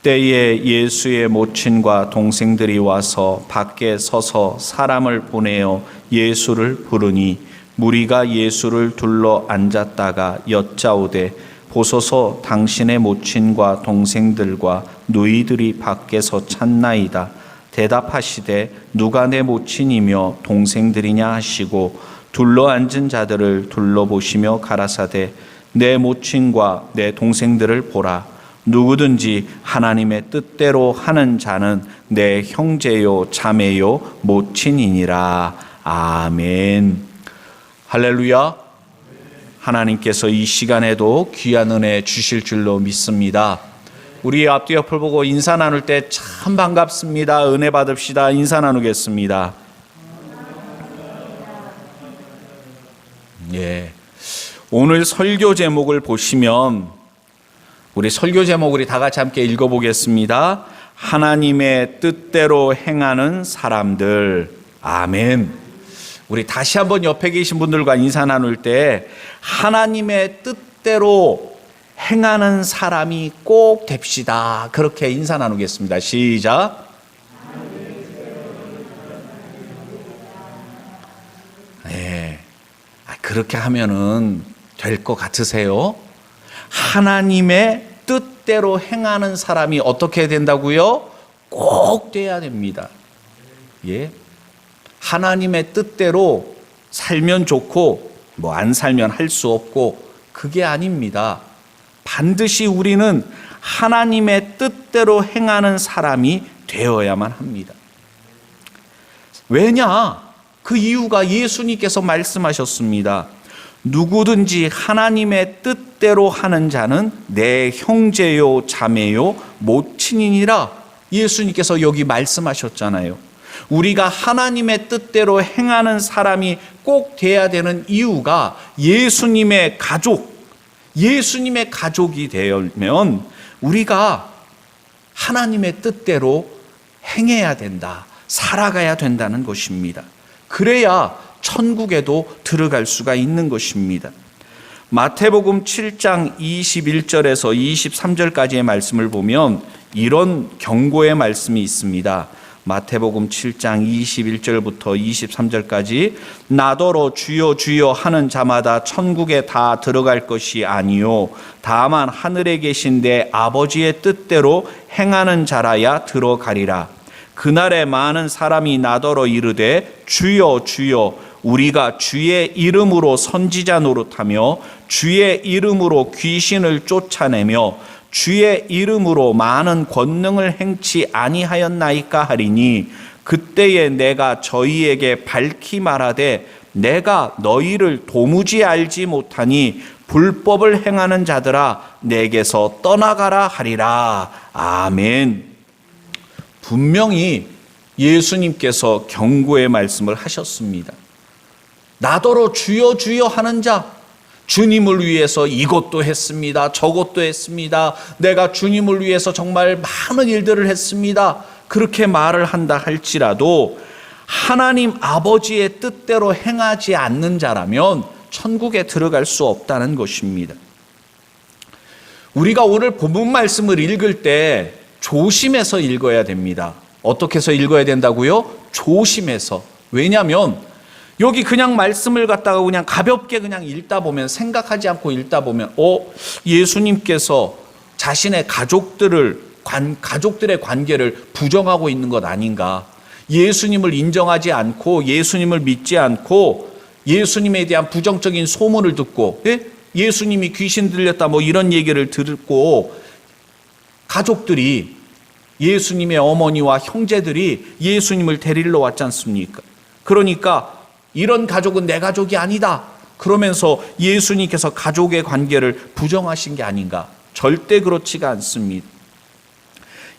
때에 예수의 모친과 동생들이 와서 밖에 서서 사람을 보내어 예수를 부르니 무리가 예수를 둘러 앉았다가 여짜오되 보소서 당신의 모친과 동생들과 누이들이 밖에서 찾나이다. 대답하시되 누가 내 모친이며 동생들이냐 하시고 둘러앉은 자들을 둘러보시며 가라사대 내 모친과 내 동생들을 보라. 누구든지 하나님의 뜻대로 하는 자는 내 형제요 자매요 모친이니라. 아멘. 할렐루야. 하나님께서 이 시간에도 귀한 은혜 주실 줄로 믿습니다. 우리 앞뒤 옆을 보고 인사 나눌 때 참 반갑습니다. 은혜 받읍시다. 인사 나누겠습니다. 예. 오늘 설교 제목을 보시면 우리 설교 제목 우리 다 같이 함께 읽어보겠습니다. 하나님의 뜻대로 행하는 사람들. 아멘. 우리 다시 한번 옆에 계신 분들과 인사 나눌 때 하나님의 뜻대로 행하는 사람이 꼭 됩시다. 그렇게 인사 나누겠습니다. 시작. 네. 그렇게 하면은 될 것 같으세요? 하나님의 뜻대로 행하는 사람이 어떻게 된다고요? 꼭 돼야 됩니다. 예. 하나님의 뜻대로 살면 좋고 뭐 안 살면 할 수 없고 그게 아닙니다. 반드시 우리는 하나님의 뜻대로 행하는 사람이 되어야만 합니다. 왜냐? 그 이유가 예수님께서 말씀하셨습니다. 누구든지 하나님의 뜻대로 하는 자는 내 형제요 자매요 모친이니라. 예수님께서 여기 말씀하셨잖아요. 우리가 하나님의 뜻대로 행하는 사람이 꼭 돼야 되는 이유가 예수님의 가족이 되면 우리가 하나님의 뜻대로 행해야 된다, 살아가야 된다는 것입니다. 그래야 천국에도 들어갈 수가 있는 것입니다. 마태복음 7장 21절에서 23절까지의 말씀을 보면 이런 경고의 말씀이 있습니다. 마태복음 7장 21절부터 23절까지 나더러 주여 주여 하는 자마다 천국에 다 들어갈 것이 아니요 다만 하늘에 계신 내 아버지의 뜻대로 행하는 자라야 들어가리라. 그날에 많은 사람이 나더러 이르되 주여 주여 우리가 주의 이름으로 선지자 노릇하며 주의 이름으로 귀신을 쫓아내며 주의 이름으로 많은 권능을 행치 아니하였나이까 하리니 그때에 내가 저희에게 밝히 말하되 내가 너희를 도무지 알지 못하니 불법을 행하는 자들아 내게서 떠나가라 하리라. 아멘. 분명히 예수님께서 경고의 말씀을 하셨습니다. 나더러 주여 주여 하는 자, 주님을 위해서 이것도 했습니다, 저것도 했습니다, 내가 주님을 위해서 정말 많은 일들을 했습니다, 그렇게 말을 한다 할지라도 하나님 아버지의 뜻대로 행하지 않는 자라면 천국에 들어갈 수 없다는 것입니다. 우리가 오늘 본문 말씀을 읽을 때 조심해서 읽어야 됩니다. 어떻게 해서 읽어야 된다고요? 조심해서. 왜냐하면 여기 그냥 말씀을 갖다가 그냥 가볍게 그냥 읽다 보면, 생각하지 않고 읽다 보면 예수님께서 자신의 가족들의 관계를 부정하고 있는 것 아닌가, 예수님을 인정하지 않고 예수님을 믿지 않고 예수님에 대한 부정적인 소문을 듣고 예수님이 귀신 들렸다 뭐 이런 얘기를 듣고 가족들이, 예수님의 어머니와 형제들이 예수님을 데리러 왔지 않습니까? 그러니까 이런 가족은 내 가족이 아니다 그러면서 예수님께서 가족의 관계를 부정하신 게 아닌가? 절대 그렇지가 않습니다.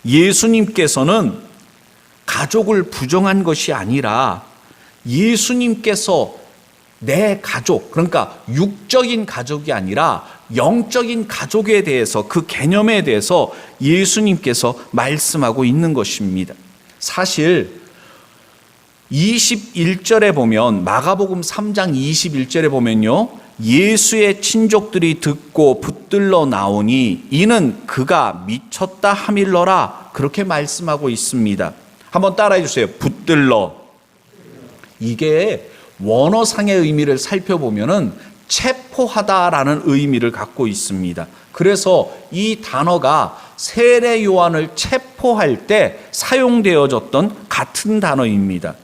예수님께서는 가족을 부정한 것이 아니라 예수님께서 내 가족, 그러니까 육적인 가족이 아니라 영적인 가족에 대해서, 그 개념에 대해서 예수님께서 말씀하고 있는 것입니다. 사실 21절에 보면, 마가복음 3장 21절에 보면요, 예수의 친족들이 듣고 붙들러 나오니 이는 그가 미쳤다 하밀러라, 그렇게 말씀하고 있습니다. 한번 따라해 주세요. 붙들러. 이게 원어상의 의미를 살펴보면은 체포하다라는 의미를 갖고 있습니다. 그래서 이 단어가 세례 요한을 체포할 때 사용되어졌던 같은 단어입니다.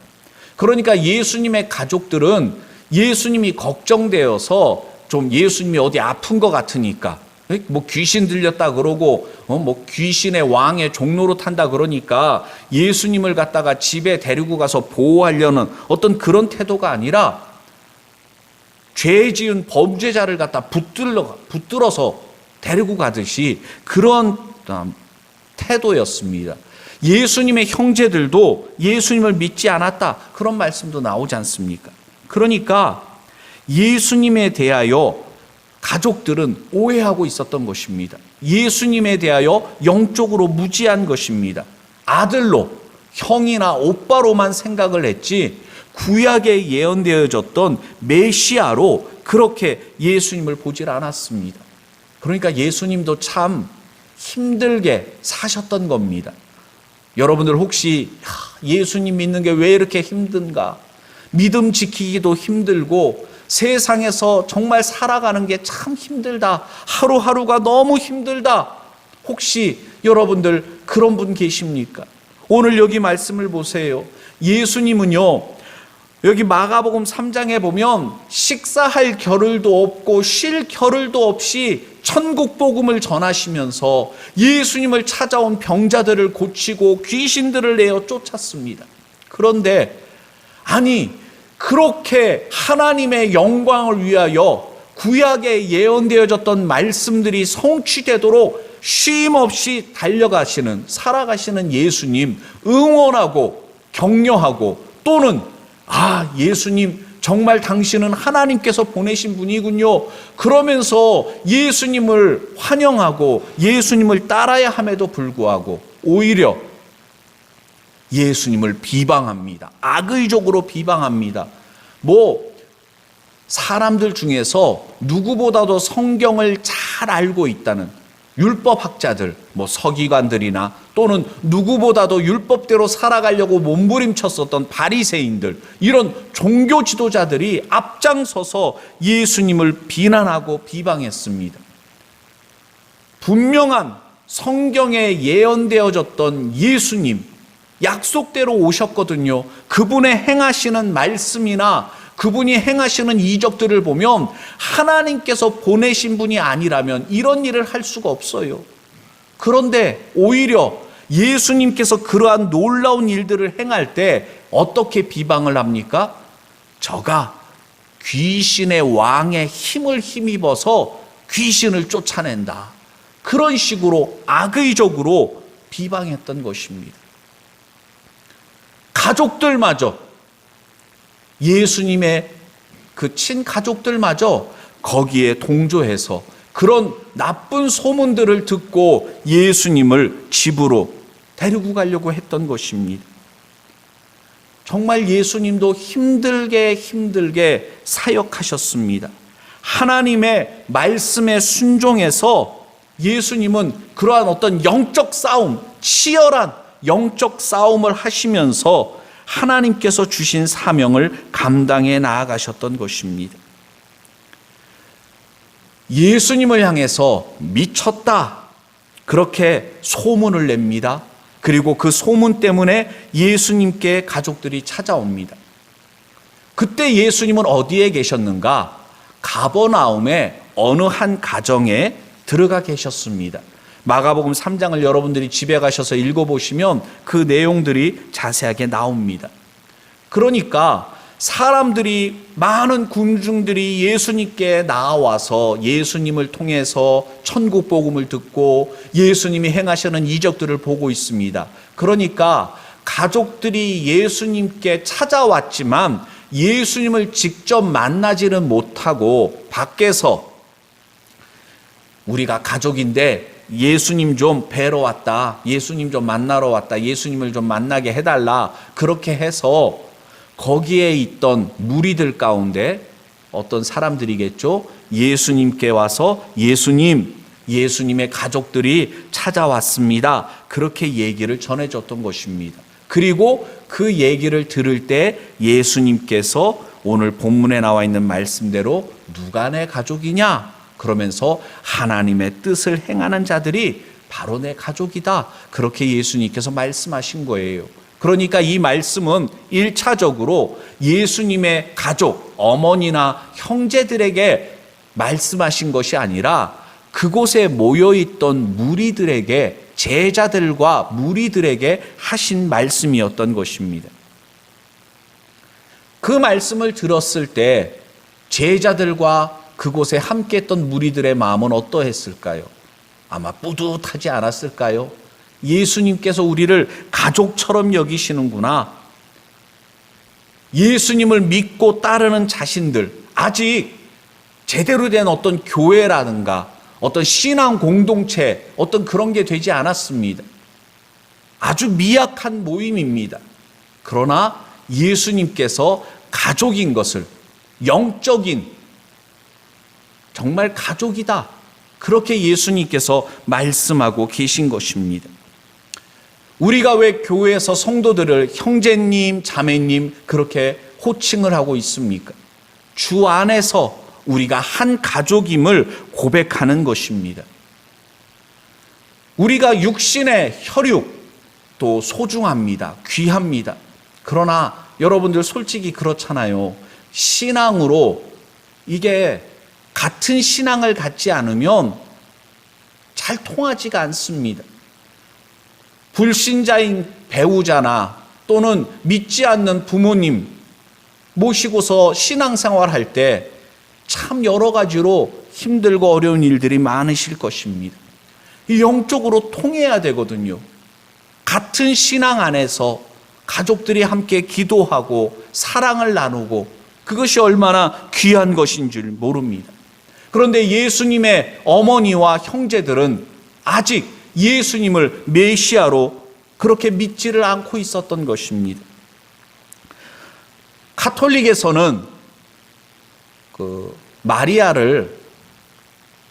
그러니까 예수님의 가족들은 예수님이 걱정되어서 좀 예수님이 어디 아픈 것 같으니까, 뭐 귀신 들렸다 그러고 뭐 귀신의 왕의 종로로 탄다 그러니까 예수님을 갖다가 집에 데리고 가서 보호하려는 어떤 그런 태도가 아니라 죄 지은 범죄자를 갖다 붙들어서 데리고 가듯이 그런 태도였습니다. 예수님의 형제들도 예수님을 믿지 않았다, 그런 말씀도 나오지 않습니까? 그러니까 예수님에 대하여 가족들은 오해하고 있었던 것입니다. 예수님에 대하여 영적으로 무지한 것입니다. 아들로, 형이나 오빠로만 생각을 했지 구약에 예언되어졌던 메시아로 그렇게 예수님을 보질 않았습니다. 그러니까 예수님도 참 힘들게 사셨던 겁니다. 여러분들 혹시 예수님 믿는 게 왜 이렇게 힘든가? 믿음 지키기도 힘들고 세상에서 정말 살아가는 게 참 힘들다, 하루하루가 너무 힘들다, 혹시 여러분들 그런 분 계십니까? 오늘 여기 말씀을 보세요. 예수님은요, 여기 마가복음 3장에 보면 식사할 겨를도 없고 쉴 겨를도 없이 천국 복음을 전하시면서 예수님을 찾아온 병자들을 고치고 귀신들을 내어 쫓았습니다. 그런데 아니, 그렇게 하나님의 영광을 위하여 구약에 예언되어졌던 말씀들이 성취되도록 쉼 없이 달려가시는, 살아가시는 예수님 응원하고 격려하고 또는 예수님 정말 당신은 하나님께서 보내신 분이군요. 그러면서 예수님을 환영하고 예수님을 따라야 함에도 불구하고 오히려 예수님을 비방합니다. 악의적으로 비방합니다. 사람들 중에서 누구보다도 성경을 잘 알고 있다는 율법학자들, 서기관들이나 또는 누구보다도 율법대로 살아가려고 몸부림쳤었던 바리새인들, 이런 종교 지도자들이 앞장서서 예수님을 비난하고 비방했습니다. 분명한 성경에 예언되어졌던 예수님, 약속대로 오셨거든요. 그분의 행하시는 말씀이나 그분이 행하시는 이적들을 보면 하나님께서 보내신 분이 아니라면 이런 일을 할 수가 없어요. 그런데 오히려 예수님께서 그러한 놀라운 일들을 행할 때 어떻게 비방을 합니까? 저가 귀신의 왕의 힘을 힘입어서 귀신을 쫓아낸다. 그런 식으로 악의적으로 비방했던 것입니다. 가족들마저, 예수님의 그 친가족들마저 거기에 동조해서 그런 나쁜 소문들을 듣고 예수님을 집으로 데리고 가려고 했던 것입니다. 정말 예수님도 힘들게 사역하셨습니다. 하나님의 말씀에 순종해서 예수님은 그러한 어떤 영적 싸움, 치열한 영적 싸움을 하시면서 하나님께서 주신 사명을 감당해 나아가셨던 것입니다. 예수님을 향해서 미쳤다, 그렇게 소문을 냅니다. 그리고 그 소문 때문에 예수님께 가족들이 찾아옵니다. 그때 예수님은 어디에 계셨는가? 가버나움의 어느 한 가정에 들어가 계셨습니다. 마가복음 3장을 여러분들이 집에 가셔서 읽어보시면 그 내용들이 자세하게 나옵니다. 그러니까 사람들이, 많은 군중들이 예수님께 나와서 예수님을 통해서 천국 복음을 듣고 예수님이 행하시는 이적들을 보고 있습니다. 그러니까 가족들이 예수님께 찾아왔지만 예수님을 직접 만나지는 못하고 밖에서 우리가 가족인데 예수님 좀 뵈러 왔다, 예수님 좀 만나러 왔다, 예수님을 좀 만나게 해달라, 그렇게 해서 거기에 있던 무리들 가운데 어떤 사람들이겠죠, 예수님께 와서 예수님의 가족들이 찾아왔습니다, 그렇게 얘기를 전해줬던 것입니다. 그리고 그 얘기를 들을 때 예수님께서 오늘 본문에 나와 있는 말씀대로 누가 내 가족이냐? 그러면서 하나님의 뜻을 행하는 자들이 바로 내 가족이다, 그렇게 예수님께서 말씀하신 거예요. 그러니까 이 말씀은 1차적으로 예수님의 가족, 어머니나 형제들에게 말씀하신 것이 아니라 그곳에 모여있던 무리들에게, 제자들과 무리들에게 하신 말씀이었던 것입니다. 그 말씀을 들었을 때 제자들과 그곳에 함께했던 무리들의 마음은 어떠했을까요? 아마 뿌듯하지 않았을까요? 예수님께서 우리를 가족처럼 여기시는구나. 예수님을 믿고 따르는 자신들, 아직 제대로 된 어떤 교회라든가 어떤 신앙 공동체, 어떤 그런 게 되지 않았습니다. 아주 미약한 모임입니다. 그러나 예수님께서 가족인 것을, 영적인 정말 가족이다, 그렇게 예수님께서 말씀하고 계신 것입니다. 우리가 왜 교회에서 성도들을 형제님, 자매님 그렇게 호칭을 하고 있습니까? 주 안에서 우리가 한 가족임을 고백하는 것입니다. 우리가 육신의 혈육도 소중합니다. 귀합니다. 그러나 여러분들 솔직히 그렇잖아요. 신앙으로 이게 같은 신앙을 갖지 않으면 잘 통하지가 않습니다. 불신자인 배우자나 또는 믿지 않는 부모님 모시고서 신앙생활 할 때 참 여러 가지로 힘들고 어려운 일들이 많으실 것입니다. 이 영적으로 통해야 되거든요. 같은 신앙 안에서 가족들이 함께 기도하고 사랑을 나누고 그것이 얼마나 귀한 것인 줄 모릅니다. 그런데 예수님의 어머니와 형제들은 아직 예수님을 메시아로 그렇게 믿지를 않고 있었던 것입니다. 가톨릭에서는 마리아를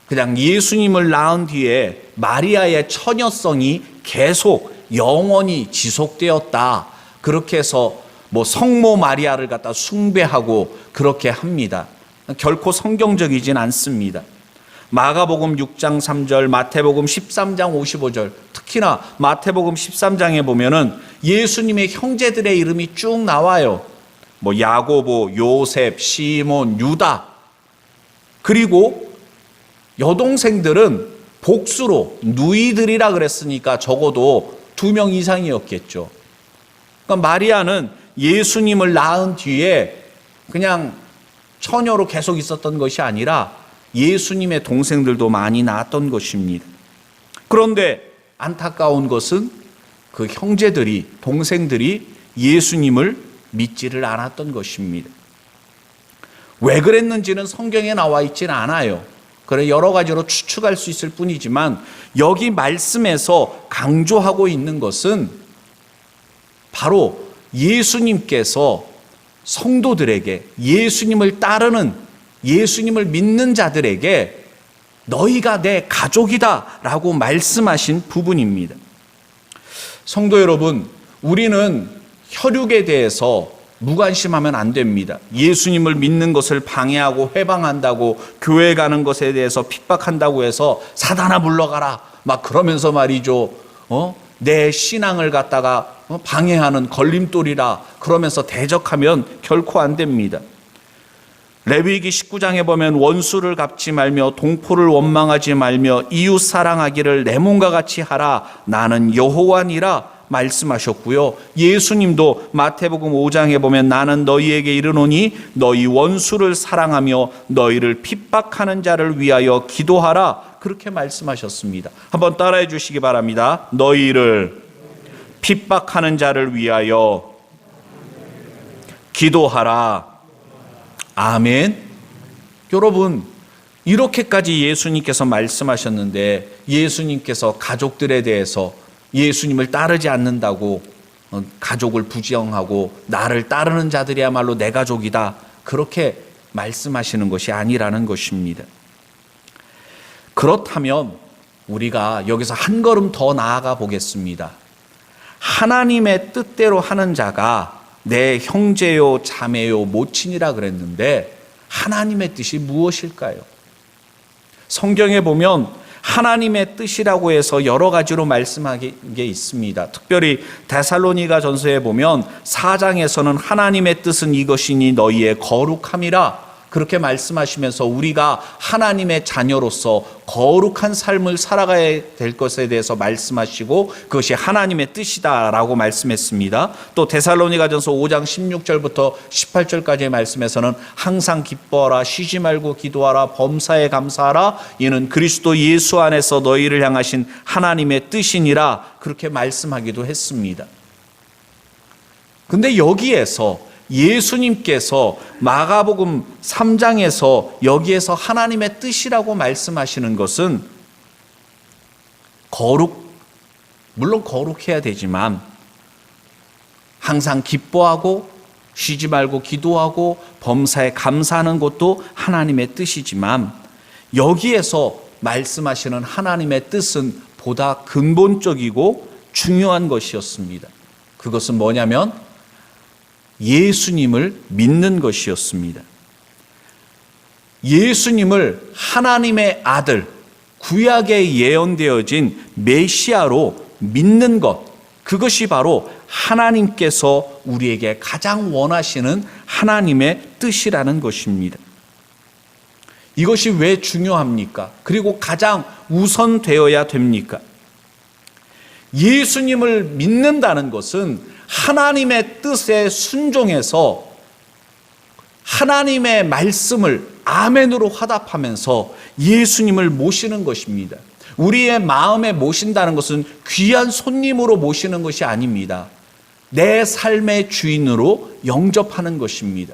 그냥 예수님을 낳은 뒤에 마리아의 처녀성이 계속 영원히 지속되었다. 그렇게 해서 성모 마리아를 갖다 숭배하고 그렇게 합니다. 결코 성경적이진 않습니다. 마가복음 6장 3절, 마태복음 13장 55절, 특히나 마태복음 13장에 보면은 예수님의 형제들의 이름이 쭉 나와요. 야고보, 요셉, 시몬, 유다. 그리고 여동생들은 복수로 누이들이라 그랬으니까 적어도 2명 이상이었겠죠. 그러니까 마리아는 예수님을 낳은 뒤에 그냥 처녀로 계속 있었던 것이 아니라 예수님의 동생들도 많이 낳았던 것입니다. 그런데 안타까운 것은 그 형제들이, 동생들이 예수님을 믿지를 않았던 것입니다. 왜 그랬는지는 성경에 나와 있지는 않아요. 그래 여러 가지로 추측할 수 있을 뿐이지만 여기 말씀에서 강조하고 있는 것은 바로 예수님께서 성도들에게, 예수님을 따르는, 예수님을 믿는 자들에게 너희가 내 가족이다 라고 말씀하신 부분입니다. 성도 여러분, 우리는 혈육에 대해서 무관심하면 안 됩니다. 예수님을 믿는 것을 방해하고 회방한다고, 교회 가는 것에 대해서 핍박한다고 해서 사단아 물러가라 막 그러면서 말이죠, 내 신앙을 갖다가 방해하는 걸림돌이라 그러면서 대적하면 결코 안 됩니다. 레위기 19장에 보면 원수를 갚지 말며 동포를 원망하지 말며 이웃 사랑하기를 내 몸과 같이 하라, 나는 여호와니라 말씀하셨고요. 예수님도 마태복음 5장에 보면 나는 너희에게 이르노니 너희 원수를 사랑하며 너희를 핍박하는 자를 위하여 기도하라, 그렇게 말씀하셨습니다. 한번 따라해 주시기 바랍니다. 너희를 핍박하는 자를 위하여 기도하라. 아멘. 여러분, 이렇게까지 예수님께서 말씀하셨는데 예수님께서 가족들에 대해서 예수님을 따르지 않는다고 가족을 부정하고 나를 따르는 자들이야말로 내 가족이다, 그렇게 말씀하시는 것이 아니라는 것입니다. 그렇다면 우리가 여기서 한 걸음 더 나아가 보겠습니다. 하나님의 뜻대로 하는 자가 내 형제요 자매요 모친이라 그랬는데 하나님의 뜻이 무엇일까요? 성경에 보면 하나님의 뜻이라고 해서 여러 가지로 말씀한 게 있습니다. 특별히 데살로니가 전서에 보면 4장에서는 하나님의 뜻은 이것이니 너희의 거룩함이라, 그렇게 말씀하시면서 우리가 하나님의 자녀로서 거룩한 삶을 살아가야 될 것에 대해서 말씀하시고 그것이 하나님의 뜻이다라고 말씀했습니다. 또 데살로니가전서 5장 16절부터 18절까지의 말씀에서는 항상 기뻐하라, 쉬지 말고 기도하라, 범사에 감사하라, 이는 그리스도 예수 안에서 너희를 향하신 하나님의 뜻이니라, 그렇게 말씀하기도 했습니다. 근데 여기에서 예수님께서 마가복음 3장에서 여기에서 하나님의 뜻이라고 말씀하시는 것은 물론 거룩해야 되지만 항상 기뻐하고 쉬지 말고 기도하고 범사에 감사하는 것도 하나님의 뜻이지만 여기에서 말씀하시는 하나님의 뜻은 보다 근본적이고 중요한 것이었습니다. 그것은 뭐냐면 예수님을 믿는 것이었습니다. 예수님을 하나님의 아들, 구약에 예언되어진 메시아로 믿는 것, 그것이 바로 하나님께서 우리에게 가장 원하시는 하나님의 뜻이라는 것입니다. 이것이 왜 중요합니까? 그리고 가장 우선되어야 됩니까? 예수님을 믿는다는 것은 하나님의 뜻에 순종해서 하나님의 말씀을 아멘으로 화답하면서 예수님을 모시는 것입니다. 우리의 마음에 모신다는 것은 귀한 손님으로 모시는 것이 아닙니다. 내 삶의 주인으로 영접하는 것입니다.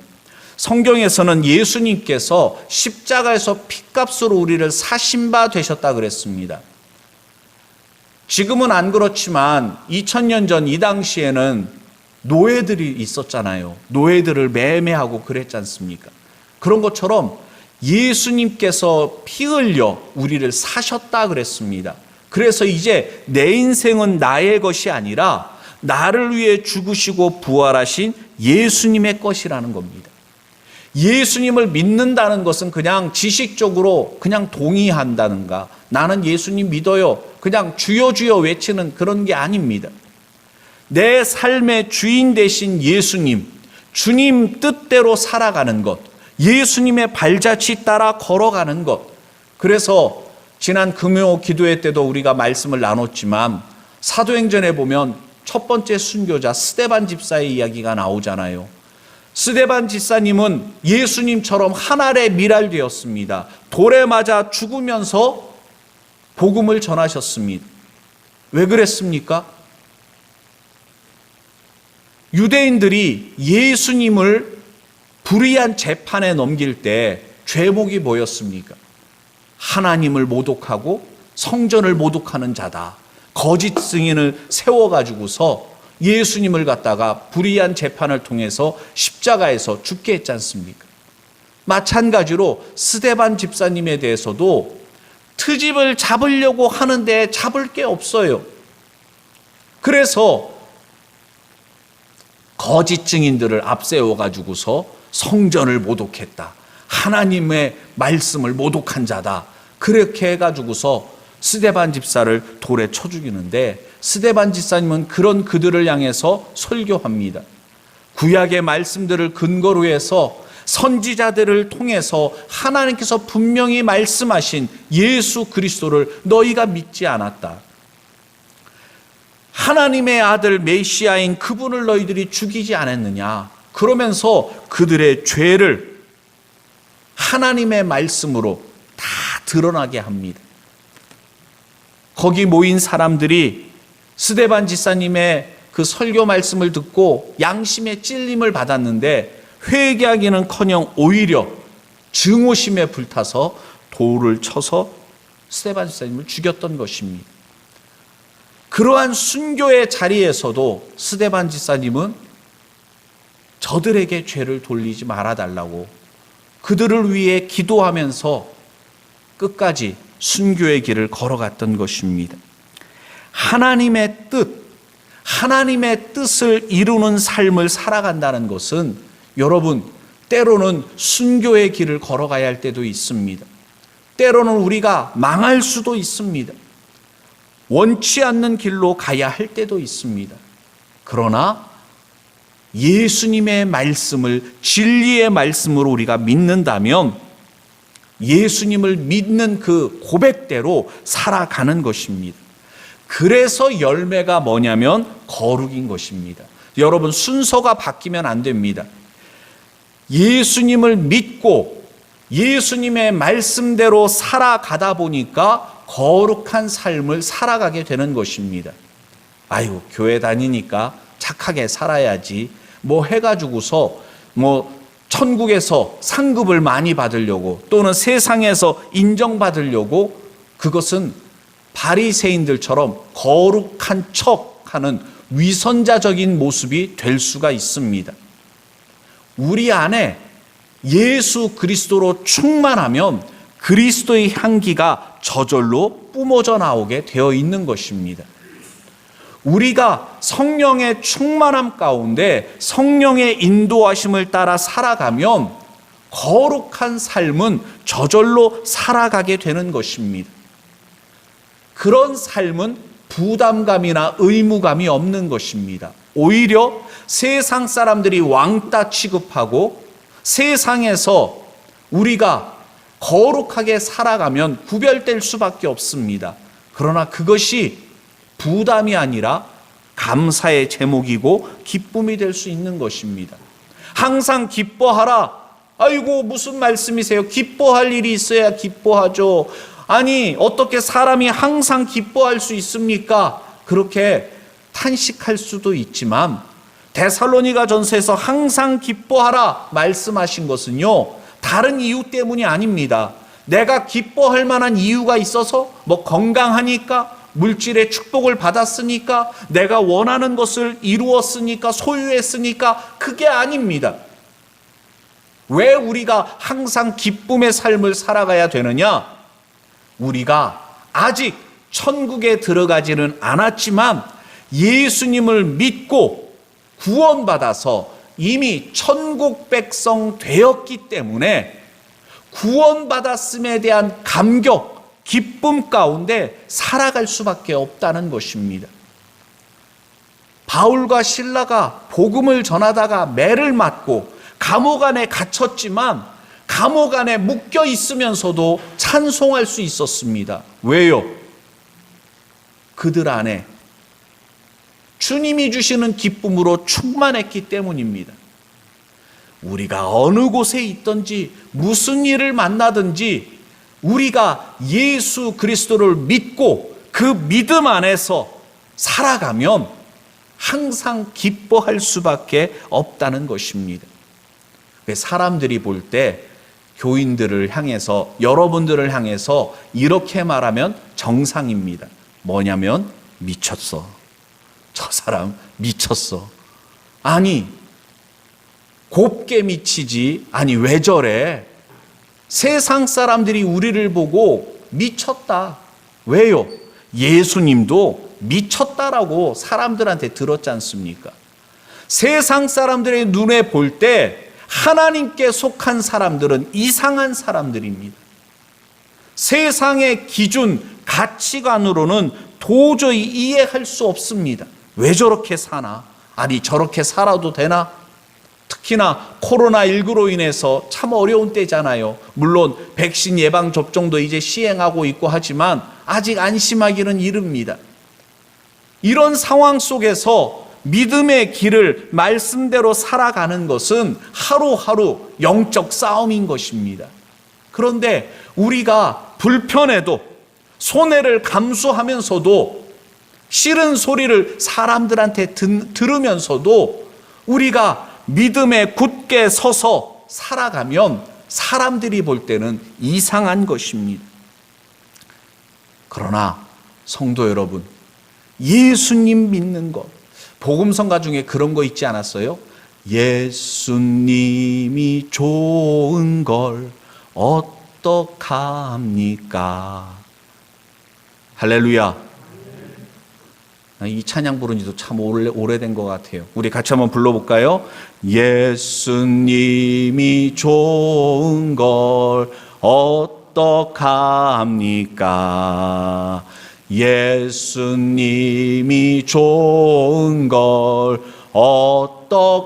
성경에서는 예수님께서 십자가에서 핏값으로 우리를 사신 바 되셨다 그랬습니다. 지금은 안 그렇지만 2000년 전 이 당시에는 노예들이 있었잖아요. 노예들을 매매하고 그랬지 않습니까? 그런 것처럼 예수님께서 피 흘려 우리를 사셨다 그랬습니다. 그래서 이제 내 인생은 나의 것이 아니라 나를 위해 죽으시고 부활하신 예수님의 것이라는 겁니다. 예수님을 믿는다는 것은 그냥 지식적으로 그냥 동의한다는가, 나는 예수님 믿어요, 그냥 주여 주여 외치는 그런 게 아닙니다. 내 삶의 주인 되신 예수님, 주님 뜻대로 살아가는 것, 예수님의 발자취 따라 걸어가는 것. 그래서 지난 금요 기도회 때도 우리가 말씀을 나눴지만 사도행전에 보면 첫 번째 순교자 스데반 집사의 이야기가 나오잖아요. 스데반 집사님은 예수님처럼 한 알에 밀알되었습니다. 돌에 맞아 죽으면서 복음을 전하셨습니다. 왜 그랬습니까? 유대인들이 예수님을 불의한 재판에 넘길 때 죄목이 뭐였습니까? 하나님을 모독하고 성전을 모독하는 자다. 거짓 증인을 세워가지고서 예수님을 갖다가 불의한 재판을 통해서 십자가에서 죽게 했지 않습니까? 마찬가지로 스데반 집사님에 대해서도 트집을 잡으려고 하는데 잡을 게 없어요. 그래서 거짓 증인들을 앞세워가지고서 성전을 모독했다. 하나님의 말씀을 모독한 자다. 그렇게 해가지고서 스데반 집사를 돌에 쳐 죽이는데 스데반 집사님은 그런 그들을 향해서 설교합니다. 구약의 말씀들을 근거로 해서 선지자들을 통해서 하나님께서 분명히 말씀하신 예수 그리스도를 너희가 믿지 않았다. 하나님의 아들 메시아인 그분을 너희들이 죽이지 않았느냐. 그러면서 그들의 죄를 하나님의 말씀으로 다 드러나게 합니다. 거기 모인 사람들이 스데반 집사님의 그 설교 말씀을 듣고 양심의 찔림을 받았는데 회개하기는커녕 오히려 증오심에 불타서 돌을 쳐서 스데반 집사님을 죽였던 것입니다. 그러한 순교의 자리에서도 스데반 집사님은 저들에게 죄를 돌리지 말아달라고 그들을 위해 기도하면서 끝까지 순교의 길을 걸어갔던 것입니다. 하나님의 뜻을 이루는 삶을 살아간다는 것은 여러분, 때로는 순교의 길을 걸어가야 할 때도 있습니다. 때로는 우리가 망할 수도 있습니다. 원치 않는 길로 가야 할 때도 있습니다. 그러나 예수님의 말씀을 진리의 말씀으로 우리가 믿는다면 예수님을 믿는 그 고백대로 살아가는 것입니다. 그래서 열매가 뭐냐면 거룩인 것입니다. 여러분, 순서가 바뀌면 안 됩니다. 예수님을 믿고 예수님의 말씀대로 살아가다 보니까 거룩한 삶을 살아가게 되는 것입니다. 아유, 교회 다니니까 착하게 살아야지 뭐 해가지고서 천국에서 상급을 많이 받으려고 또는 세상에서 인정받으려고 그것은 바리새인들처럼 거룩한 척하는 위선자적인 모습이 될 수가 있습니다. 우리 안에 예수 그리스도로 충만하면 그리스도의 향기가 저절로 뿜어져 나오게 되어 있는 것입니다. 우리가 성령의 충만함 가운데 성령의 인도하심을 따라 살아가면 거룩한 삶은 저절로 살아가게 되는 것입니다. 그런 삶은 부담감이나 의무감이 없는 것입니다. 오히려 세상 사람들이 왕따 취급하고 세상에서 우리가 거룩하게 살아가면 구별될 수밖에 없습니다. 그러나 그것이 부담이 아니라 감사의 제목이고 기쁨이 될 수 있는 것입니다. 항상 기뻐하라. 아이고, 무슨 말씀이세요? 기뻐할 일이 있어야 기뻐하죠. 아니, 어떻게 사람이 항상 기뻐할 수 있습니까? 그렇게 탄식할 수도 있지만 데살로니가 전서에서 항상 기뻐하라 말씀하신 것은요, 다른 이유 때문이 아닙니다. 내가 기뻐할 만한 이유가 있어서 뭐 건강하니까, 물질의 축복을 받았으니까, 내가 원하는 것을 이루었으니까, 소유했으니까, 그게 아닙니다. 왜 우리가 항상 기쁨의 삶을 살아가야 되느냐? 우리가 아직 천국에 들어가지는 않았지만 예수님을 믿고 구원받아서 이미 천국 백성 되었기 때문에 구원받았음에 대한 감격, 기쁨 가운데 살아갈 수밖에 없다는 것입니다. 바울과 실라가 복음을 전하다가 매를 맞고 감옥 안에 갇혔지만 감옥 안에 묶여 있으면서도 찬송할 수 있었습니다. 왜요? 그들 안에 주님이 주시는 기쁨으로 충만했기 때문입니다. 우리가 어느 곳에 있든지 무슨 일을 만나든지 우리가 예수 그리스도를 믿고 그 믿음 안에서 살아가면 항상 기뻐할 수밖에 없다는 것입니다. 사람들이 볼 때 교인들을 향해서, 여러분들을 향해서 이렇게 말하면 정상입니다. 뭐냐면 미쳤어. 저 사람 미쳤어. 아니, 곱게 미치지. 아니, 왜 저래? 세상 사람들이 우리를 보고 미쳤다. 왜요? 예수님도 미쳤다라고 사람들한테 들었지 않습니까? 세상 사람들의 눈에 볼 때 하나님께 속한 사람들은 이상한 사람들입니다. 세상의 기준, 가치관으로는 도저히 이해할 수 없습니다. 왜 저렇게 사나? 아니, 저렇게 살아도 되나? 특히나 코로나19로 인해서 참 어려운 때잖아요. 물론 백신 예방 접종도 이제 시행하고 있고 하지만 아직 안심하기는 이릅니다. 이런 상황 속에서 믿음의 길을 말씀대로 살아가는 것은 하루하루 영적 싸움인 것입니다. 그런데 우리가 불편해도, 손해를 감수하면서도, 싫은 소리를 사람들한테 들으면서도 우리가 믿음에 굳게 서서 살아가면 사람들이 볼 때는 이상한 것입니다. 그러나 성도 여러분, 예수님 믿는 것, 복음성가 중에 그런 거 있지 않았어요? 예수님이 좋은 걸 어떡합니까? 할렐루야. 이 찬양 부른 지도 참 오래된 것 같아요. 우리 같이 한번 불러볼까요? 예수님이 좋은 걸 어떡합니까? 예수님이 좋은 걸 어떡합니까?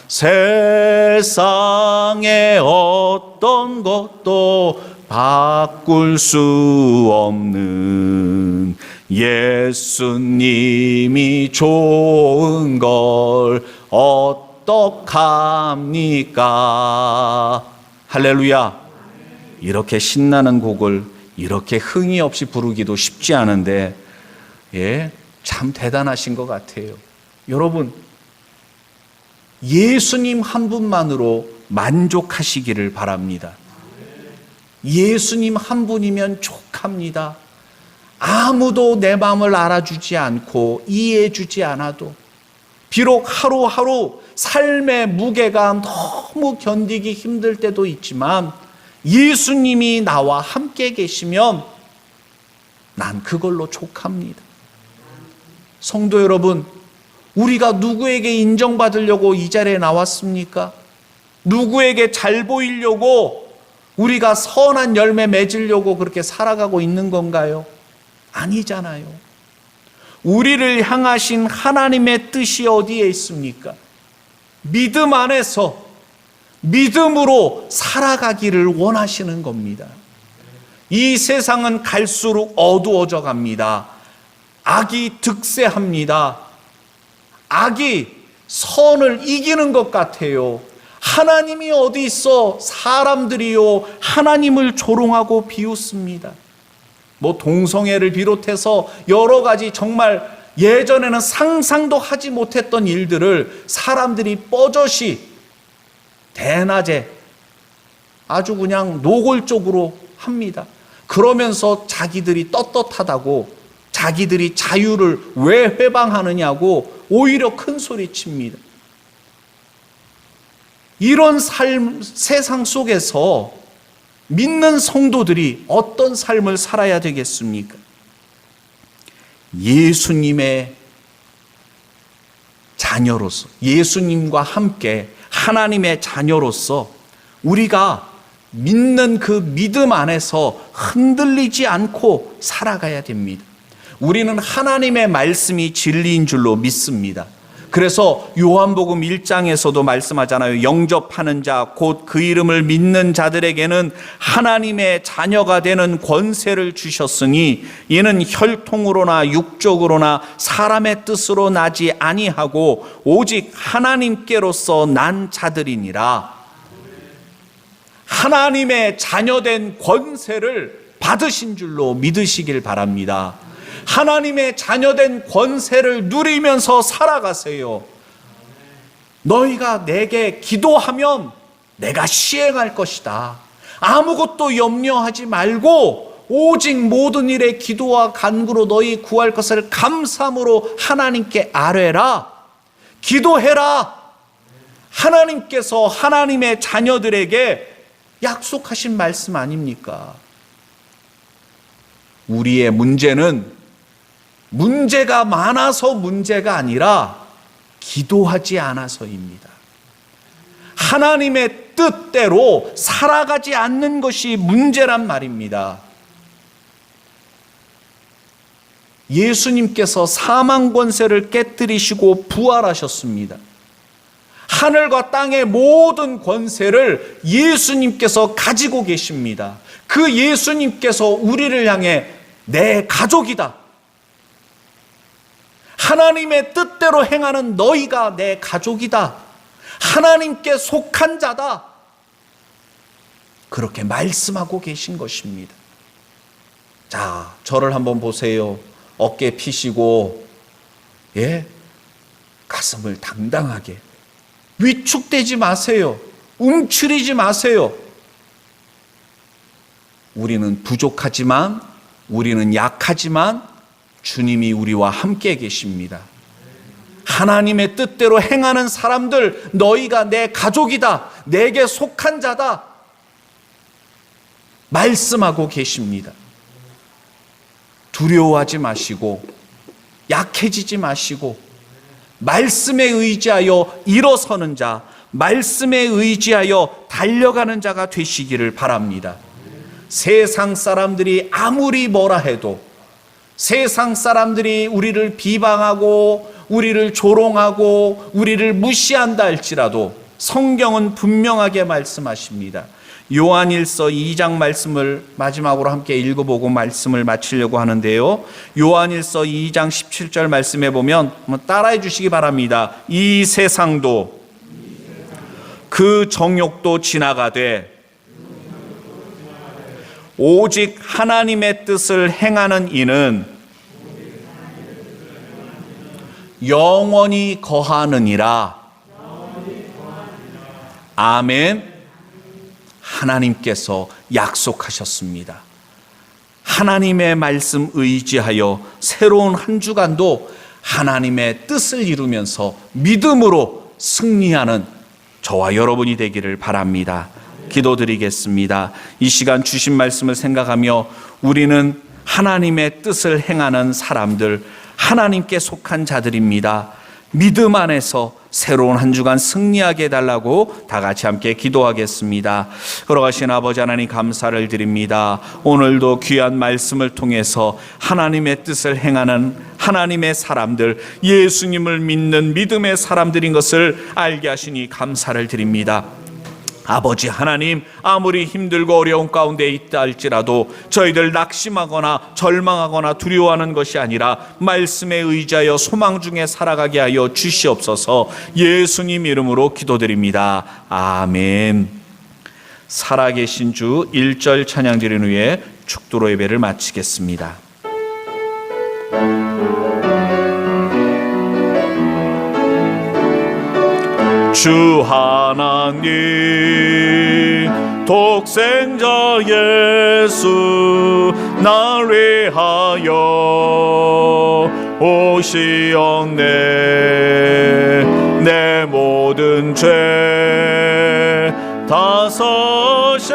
세상에 어떤 것도 바꿀 수 없는 예수님이 좋은 걸 어떡합니까? 할렐루야. 이렇게 신나는 곡을 이렇게 흥이 없이 부르기도 쉽지 않은데, 참 대단하신 것 같아요. 여러분, 예수님 한 분만으로 만족하시기를 바랍니다. 예수님 한 분이면 족합니다. 아무도 내 마음을 알아주지 않고 이해해주지 않아도, 비록 하루하루 삶의 무게가 너무 견디기 힘들 때도 있지만 예수님이 나와 함께 계시면 난 그걸로 족합니다. 성도 여러분, 우리가 누구에게 인정받으려고 이 자리에 나왔습니까? 누구에게 잘 보이려고, 우리가 선한 열매 맺으려고 그렇게 살아가고 있는 건가요? 아니잖아요. 우리를 향하신 하나님의 뜻이 어디에 있습니까? 믿음 안에서 믿음으로 살아가기를 원하시는 겁니다. 이 세상은 갈수록 어두워져 갑니다. 악이 득세합니다. 악이 선을 이기는 것 같아요. 하나님이 어디 있어? 사람들이요 하나님을 조롱하고 비웃습니다. 뭐 동성애를 비롯해서 여러 가지 정말 예전에는 상상도 하지 못했던 일들을 사람들이 뻐젓이 대낮에 아주 그냥 노골적으로 합니다. 그러면서 자기들이 떳떳하다고, 자기들이 자유를 왜 회방하느냐고 오히려 큰 소리 칩니다. 이런 세상 속에서 믿는 성도들이 어떤 삶을 살아야 되겠습니까? 예수님의 자녀로서, 예수님과 함께 하나님의 자녀로서 우리가 믿는 그 믿음 안에서 흔들리지 않고 살아가야 됩니다. 우리는 하나님의 말씀이 진리인 줄로 믿습니다. 그래서 요한복음 1장에서도 말씀하잖아요. 영접하는 자, 곧 그 이름을 믿는 자들에게는 하나님의 자녀가 되는 권세를 주셨으니 이는 혈통으로나 육적으로나 사람의 뜻으로 나지 아니하고 오직 하나님께로서 난 자들이니라. 하나님의 자녀된 권세를 받으신 줄로 믿으시길 바랍니다. 하나님의 자녀된 권세를 누리면서 살아가세요. 너희가 내게 기도하면 내가 시행할 것이다. 아무것도 염려하지 말고 오직 모든 일에 기도와 간구로 너희 구할 것을 감사함으로 하나님께 아뢰라. 기도해라. 하나님께서 하나님의 자녀들에게 약속하신 말씀 아닙니까? 우리의 문제는 문제가 많아서 문제가 아니라 기도하지 않아서입니다. 하나님의 뜻대로 살아가지 않는 것이 문제란 말입니다. 예수님께서 사망 권세를 깨뜨리시고 부활하셨습니다. 하늘과 땅의 모든 권세를 예수님께서 가지고 계십니다. 그 예수님께서 우리를 향해 내 가족이다. 하나님의 뜻대로 행하는 너희가 내 가족이다. 하나님께 속한 자다. 그렇게 말씀하고 계신 것입니다. 자, 저를 한번 보세요. 어깨 피시고, 가슴을 당당하게. 위축되지 마세요. 움츠리지 마세요. 우리는 부족하지만, 우리는 약하지만 주님이 우리와 함께 계십니다. 하나님의 뜻대로 행하는 사람들, 너희가 내 가족이다. 내게 속한 자다. 말씀하고 계십니다. 두려워하지 마시고 약해지지 마시고 말씀에 의지하여 일어서는 자, 말씀에 의지하여 달려가는 자가 되시기를 바랍니다. 세상 사람들이 아무리 뭐라 해도, 세상 사람들이 우리를 비방하고 우리를 조롱하고 우리를 무시한다 할지라도 성경은 분명하게 말씀하십니다. 요한일서 2장 말씀을 마지막으로 함께 읽어보고 말씀을 마치려고 하는데요. 요한일서 2장 17절 말씀에 보면 한번 따라해 주시기 바랍니다. 이 세상도 그 정욕도 지나가되 오직 하나님의 뜻을 행하는 이는 영원히 거하느니라. 아멘. 하나님께서 약속하셨습니다. 하나님의 말씀 의지하여 새로운 한 주간도 하나님의 뜻을 이루면서 믿음으로 승리하는 저와 여러분이 되기를 바랍니다. 기도드리겠습니다. 이 시간 주신 말씀을 생각하며 우리는 하나님의 뜻을 행하는 사람들, 하나님께 속한 자들입니다. 믿음 안에서 새로운 한 주간 승리하게 해달라고 다 같이 함께 기도하겠습니다. 걸어가신 아버지 하나님 감사를 드립니다. 오늘도 귀한 말씀을 통해서 하나님의 뜻을 행하는 하나님의 사람들, 예수님을 믿는 믿음의 사람들인 것을 알게 하시니 감사를 드립니다. 아버지 하나님, 아무리 힘들고 어려운 가운데 있다 할지라도 저희들 낙심하거나 절망하거나 두려워하는 것이 아니라 말씀에 의지하여 소망 중에 살아가게 하여 주시옵소서. 예수님 이름으로 기도드립니다. 아멘. 살아계신 주 1절 찬양 드린 후에 축도로 예배를 마치겠습니다. 주 하나님 독생자 예수 날 위하여 오시었네. 내 모든 죄 다 서시고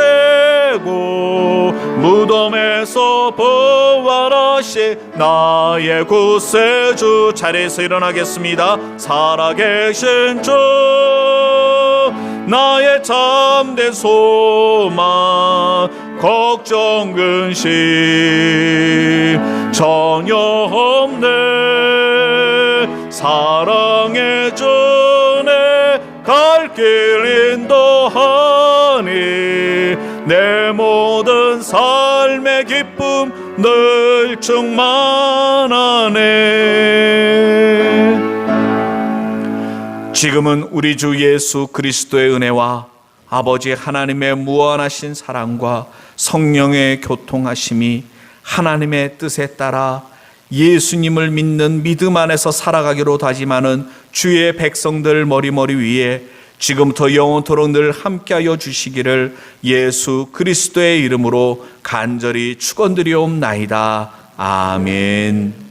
무덤에서 부활하신 나의 구세주. 자리에서 일어나겠습니다. 살아계신 주 나의 참된 소망 걱정 근심 전혀 없네. 사랑의 주내 갈 길 인도하니 내 모든 삶의 기쁨 늘 충만하네. 지금은 우리 주 예수 그리스도의 은혜와 아버지 하나님의 무한하신 사랑과 성령의 교통하심이 하나님의 뜻에 따라 예수님을 믿는 믿음 안에서 살아가기로 다짐하는 주의 백성들 머리머리 위에 지금부터 영원토록 늘 함께하여 주시기를 예수 그리스도의 이름으로 간절히 축원드리옵나이다. 아멘.